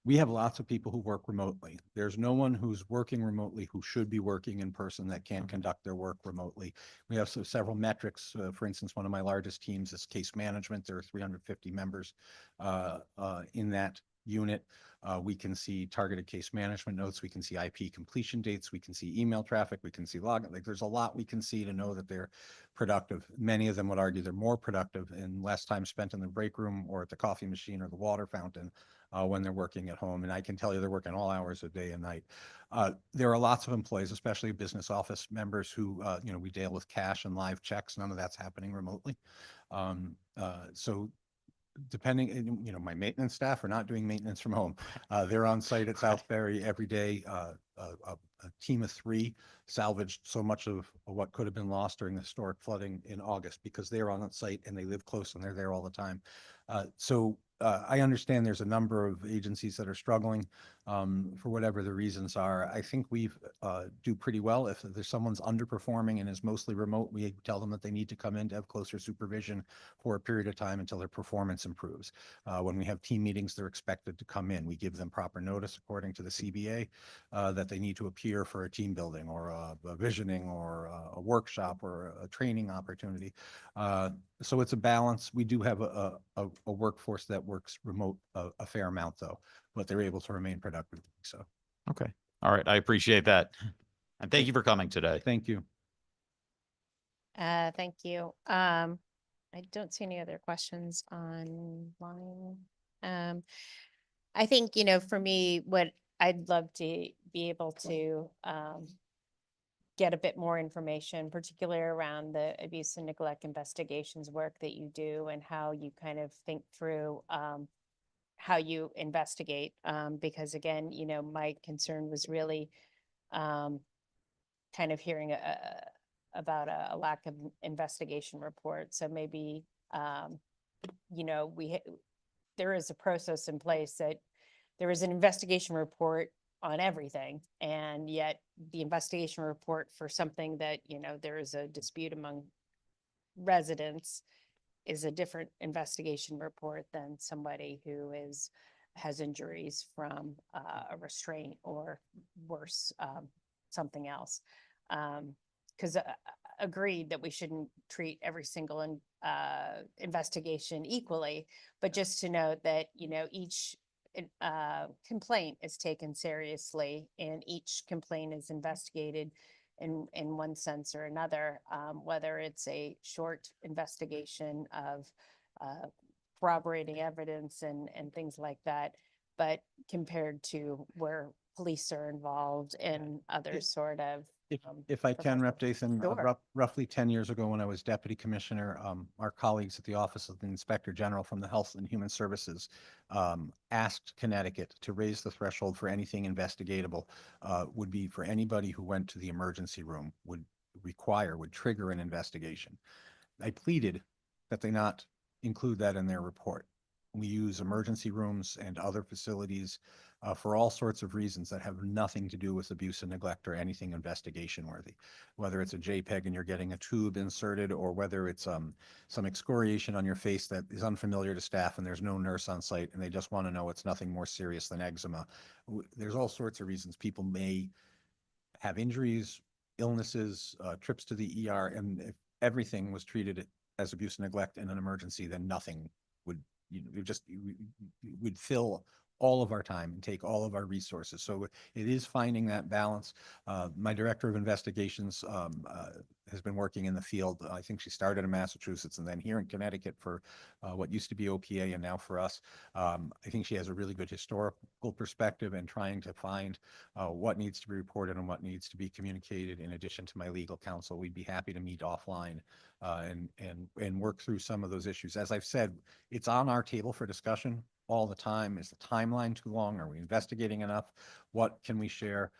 We have lots of people who work remotely. There's no one who's working remotely who should be working in person that can't conduct their work remotely. We have several metrics. For instance, one of my largest teams is case management. There are 350 members in that unit. We can see targeted case management notes. We can see IP completion dates. We can see email traffic. We can see login. Like there's a lot we can see to know that they're productive. Many of them would argue they're more productive in less time spent in the break room or at the coffee machine or the water fountain when they're working at home. And I can tell you they're working all hours of day and night. There are lots of employees, especially business office members who, we deal with cash and live checks. None of that's happening remotely. So depending, my maintenance staff are not doing maintenance from home. They're on site at Southbury every day. A team of 3 salvaged so much of what could have been lost during the historic flooding in August because they're on that site and they live close and they're there all the time. So I understand there's a number of agencies that are struggling for whatever the reasons are. I think we do pretty well. If there's someone's underperforming and is mostly remote, we tell them that they need to come in to have closer supervision for a period of time until their performance improves. When we have team meetings, they're expected to come in. We give them proper notice according to the CBA that they need to appear for a team building or a visioning or a workshop or a training opportunity. So it's a balance. We do have a workforce that works remote a fair amount though, but they're able to remain productive. So, Okay. All right. I appreciate that. And thank you for coming today. thank you. Thank you. I don't see any other questions online. I think, for me, what I'd love to be able to get a bit more information, particularly around the abuse and neglect investigations work that you do and how you kind of think through how you investigate. Because again, my concern was really kind of hearing about a lack of investigation report. So maybe, there is a process in place that there is an investigation report on everything. And yet the investigation report for something that, there is a dispute among residents is a different investigation report than somebody who has injuries from a restraint or worse, something else. because agreed that we shouldn't treat every single investigation equally, but just to note that, you know, each complaint is taken seriously and each complaint is investigated in one sense or another, whether it's a short investigation of corroborating evidence and things like that, but compared to where police are involved and other sort of. If I can, Rep. Dathan, Sure. roughly 10 years ago, when I was deputy commissioner, our colleagues at the Office of the Inspector General from the Health and Human Services asked Connecticut to raise the threshold for anything investigatable, would be for anybody who went to the emergency room, would trigger an investigation. I pleaded that they not include that in their report. We use emergency rooms and other facilities for all sorts of reasons that have nothing to do with abuse and neglect or anything investigation worthy. Whether it's a JPEG and you're getting a tube inserted, or whether it's some excoriation on your face that is unfamiliar to staff and there's no nurse on site and they just want to know it's nothing more serious than eczema. There's all sorts of reasons people may have injuries, illnesses, trips to the ER, and if everything was treated as abuse and neglect in an emergency, then nothing would, would fill all of our time and take all of our resources. So it is finding that balance. My director of investigations has been working in the field. I think she started in Massachusetts and then here in Connecticut for what used to be OPA and now for us. I think she has a really good historical perspective and trying to find what needs to be reported and what needs to be communicated. In addition to my legal counsel, we'd be happy to meet offline and work through some of those issues. As I've said, it's on our table for discussion all the time. Is the timeline too long? Are we investigating enough? What can we share?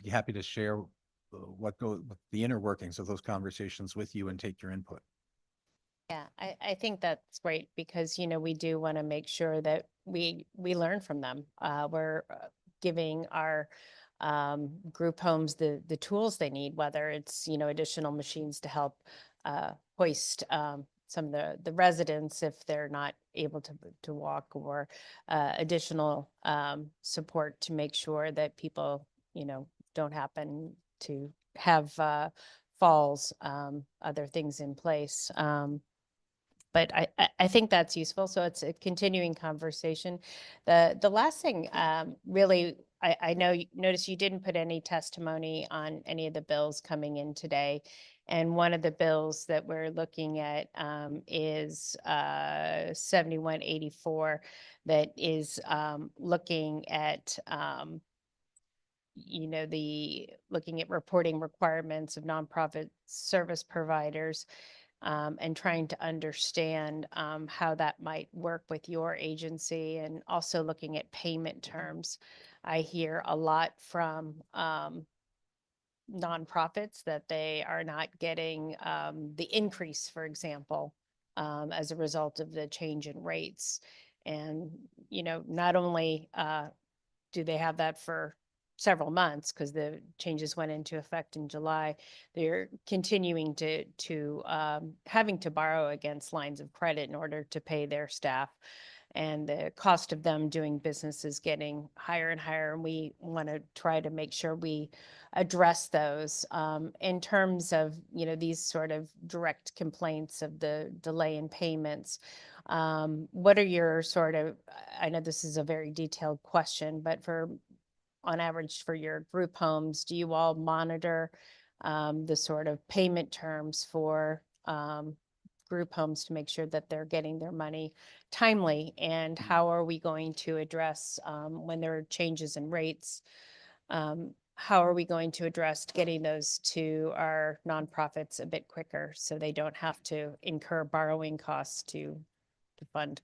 Be happy to share what the inner workings of those conversations with you and take your input. Yeah, I think that's great because, you know, we do want to make sure that we learn from them. We're giving our group homes the tools they need, whether it's, you know, additional machines to help hoist some of the residents if they're not able to walk, or additional support to make sure that people, you know, don't happen to have falls, other things in place. But I think that's useful. So it's a continuing conversation. The last thing, really, I know, notice you didn't put any testimony on any of the bills coming in today. And one of the bills that we're looking at is 7184, that is looking at you know, looking at reporting requirements of nonprofit service providers, and trying to understand how that might work with your agency, and also looking at payment terms. I hear a lot from nonprofits that they are not getting the increase, for example, as a result of the change in rates. And, you know, not only do they have that for several months because the changes went into effect in July, they're continuing to having to borrow against lines of credit in order to pay their staff. And the cost of them doing business is getting higher and higher. And we want to try to make sure we address those in terms of, you know, these sort of direct complaints of the delay in payments. What are your sort of, I know this is a very detailed question, but on average for your group homes, do you all monitor the sort of payment terms for group homes to make sure that they're getting their money timely? And how are we going to address when there are changes in rates? How are we going to address getting those to our nonprofits a bit quicker so they don't have to incur borrowing costs to fund?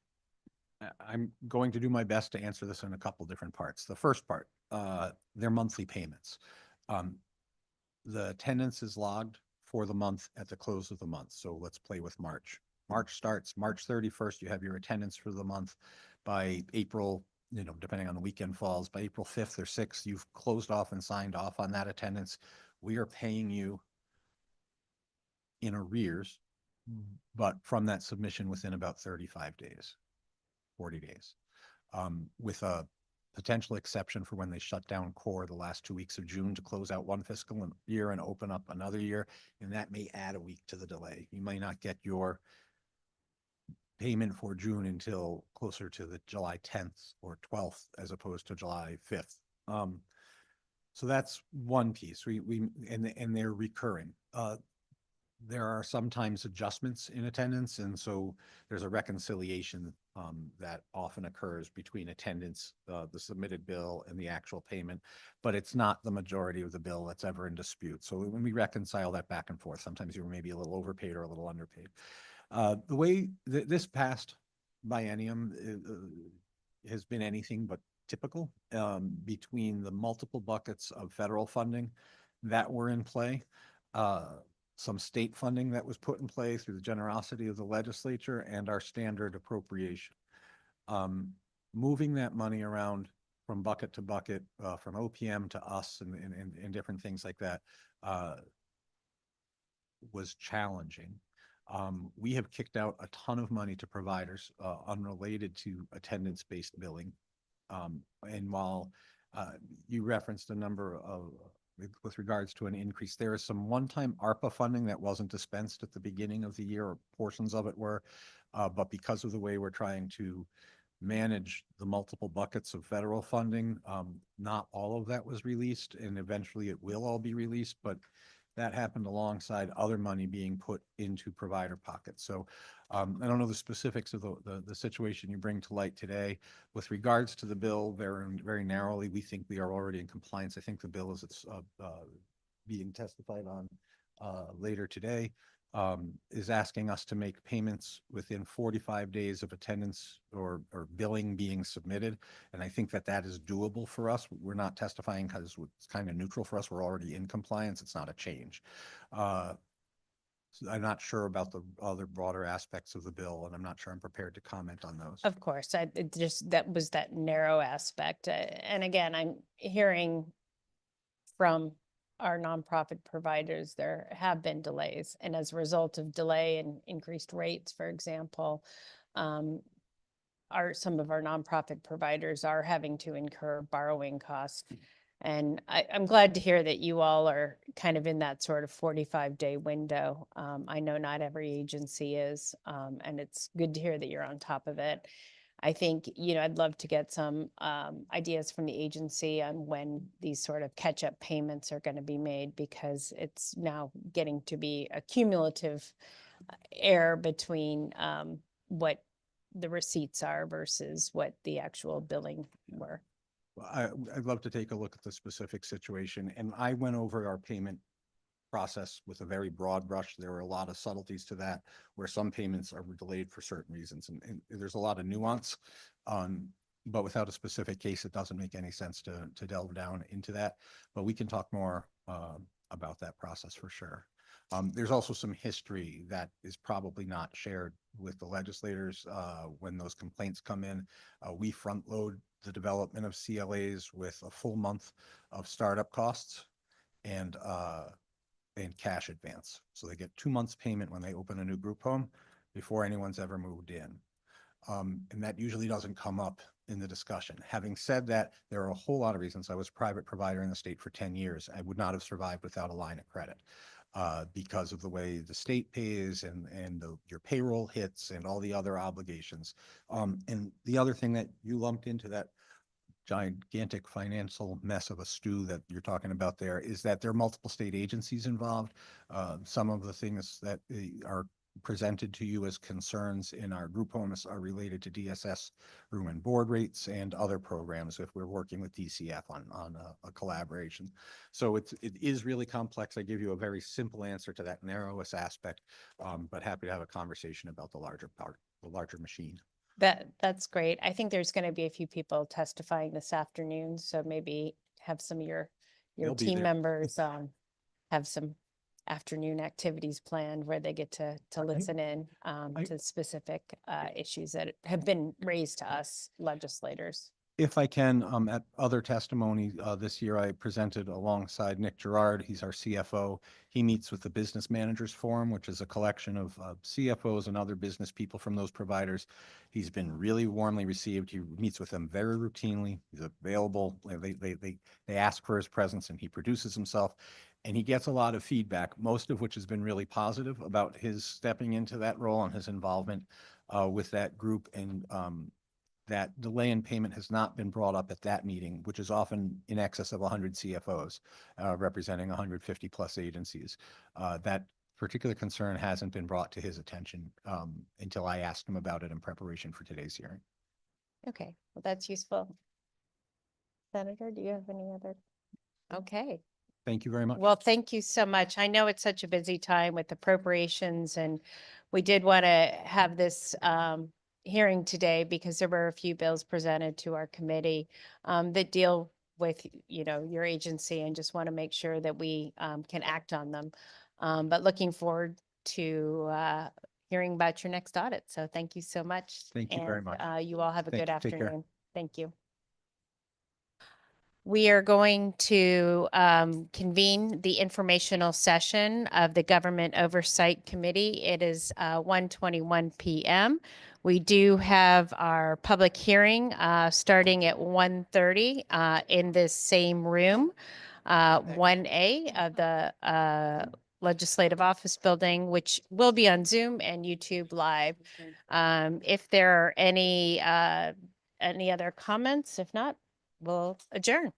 I'm going to do my best to answer this in a couple different parts. The first part, their monthly payments. The attendance is logged for the month at the close of the month. So let's play with March. March starts March 31st. You have your attendance for the month. By April, you know, depending on the weekend falls, by April 5th or 6th, you've closed off and signed off on that attendance. We are paying you in arrears, but from that submission within about 35 days, 40 days, with a potential exception for when they shut down core the last 2 weeks of June to close out one fiscal year and open up another year. And that may add a week to the delay. You might not get your payment for June until closer to the July 10th or 12th as opposed to July 5th. So that's one piece. And they're recurring. There are sometimes adjustments in attendance, and so there's a reconciliation that often occurs between attendance, the submitted bill, and the actual payment, but it's not the majority of the bill that's ever in dispute. So when we reconcile that back and forth, sometimes you were maybe a little overpaid or a little underpaid. The way this past biennium has been anything but typical between the multiple buckets of federal funding that were in play, some state funding that was put in play through the generosity of the legislature, and our standard appropriation. Moving that money around from bucket to bucket, from OPM to us and different things like that was challenging. We have kicked out a ton of money to providers unrelated to attendance-based billing. And while you referenced a number of, with regards to an increase, there is some one-time ARPA funding that wasn't dispensed at the beginning of the year, or portions of it were, but because of the way we're trying to manage the multiple buckets of federal funding, not all of that was released, and eventually it will all be released, but that happened alongside other money being put into provider pockets. So I don't know the specifics of the situation you bring to light today. With regards to the bill, very narrowly, we think we are already in compliance. I think the bill, as it's being testified on later today, is asking us to make payments within 45 days of attendance or billing being submitted. And I think that is doable for us. We're not testifying because it's kind of neutral for us. We're already in compliance. It's not a change. So I'm not sure about the other broader aspects of the bill, and I'm not sure I'm prepared to comment on those. Of course, that was that narrow aspect. And again, I'm hearing from our nonprofit providers, there have been delays. And as a result of delay and increased rates, for example, some of our nonprofit providers are having to incur borrowing costs. And I'm glad to hear that you all are kind of in that sort of 45-day window. I know not every agency is, and it's good to hear that you're on top of it. I think, I'd love to get some ideas from the agency on when these sort of catch-up payments are going to be made, because it's now getting to be a cumulative error between what the receipts are versus what the actual billing were. I'd love to take a look at the specific situation, and I went over our payment process with a very broad brush. There were a lot of subtleties to that, where some payments are delayed for certain reasons, and there's a lot of nuance. But without a specific case, it doesn't make any sense to delve down into that. But we can talk more about that process for sure. There's also some history that is probably not shared with the legislators when those complaints come in. We front load the development of CLAs with a full month of startup costs and cash advance. So they get 2 months payment when they open a new group home before anyone's ever moved in. And that usually doesn't come up in the discussion. Having said that, there are a whole lot of reasons. I was a private provider in the state for 10 years. I would not have survived without a line of credit because of the way the state pays and your payroll hits and all the other obligations. And the other thing that you lumped into that gigantic financial mess of a stew that you're talking about there is that there are multiple state agencies involved. Some of the things that are presented to you as concerns in our group homes are related to DSS room and board rates and other programs if we're working with DCF on a collaboration. So it is really complex. I give you a very simple answer to that narrowest aspect, but happy to have a conversation about the larger part, the larger machine. That's great. I think there's going to be a few people testifying this afternoon, so maybe have some of your They'll be team there. members have some afternoon activities planned where they get to listen in to specific issues that have been raised to us legislators. If I can, at other testimony, this year I presented alongside Nick Gerard. He's our CFO. He meets with the Business Managers Forum, which is a collection of CFOs and other business people from those providers. He's been really warmly received. He meets with them very routinely. He's available. They ask for his presence and he produces himself. And he gets a lot of feedback, most of which has been really positive about his stepping into that role and his involvement with that group. And that delay in payment has not been brought up at that meeting, which is often in excess of 100 CFOs, representing 150 plus agencies. That particular concern hasn't been brought to his attention until I asked him about it in preparation for today's hearing. Okay, well, that's useful. Senator, do you have any other? Okay. Thank you very much. Well, thank you so much. I know it's such a busy time with appropriations, and we did want to have this hearing today because there were a few bills presented to our committee that deal with, you know, your agency, and just want to make sure that we can act on them. But looking forward to hearing about your next audit. So thank you so much. Thank you very And, much. you all have a Thank good you. Take care. afternoon. Thank you. We are going to convene the informational session of the Government Oversight Committee. It is 1:21 p.m. We do have our public hearing starting at 1:30 in this same room, 1A of the Legislative Office Building, which will be on Zoom and YouTube Live. If there are any other comments, if not, we'll adjourn.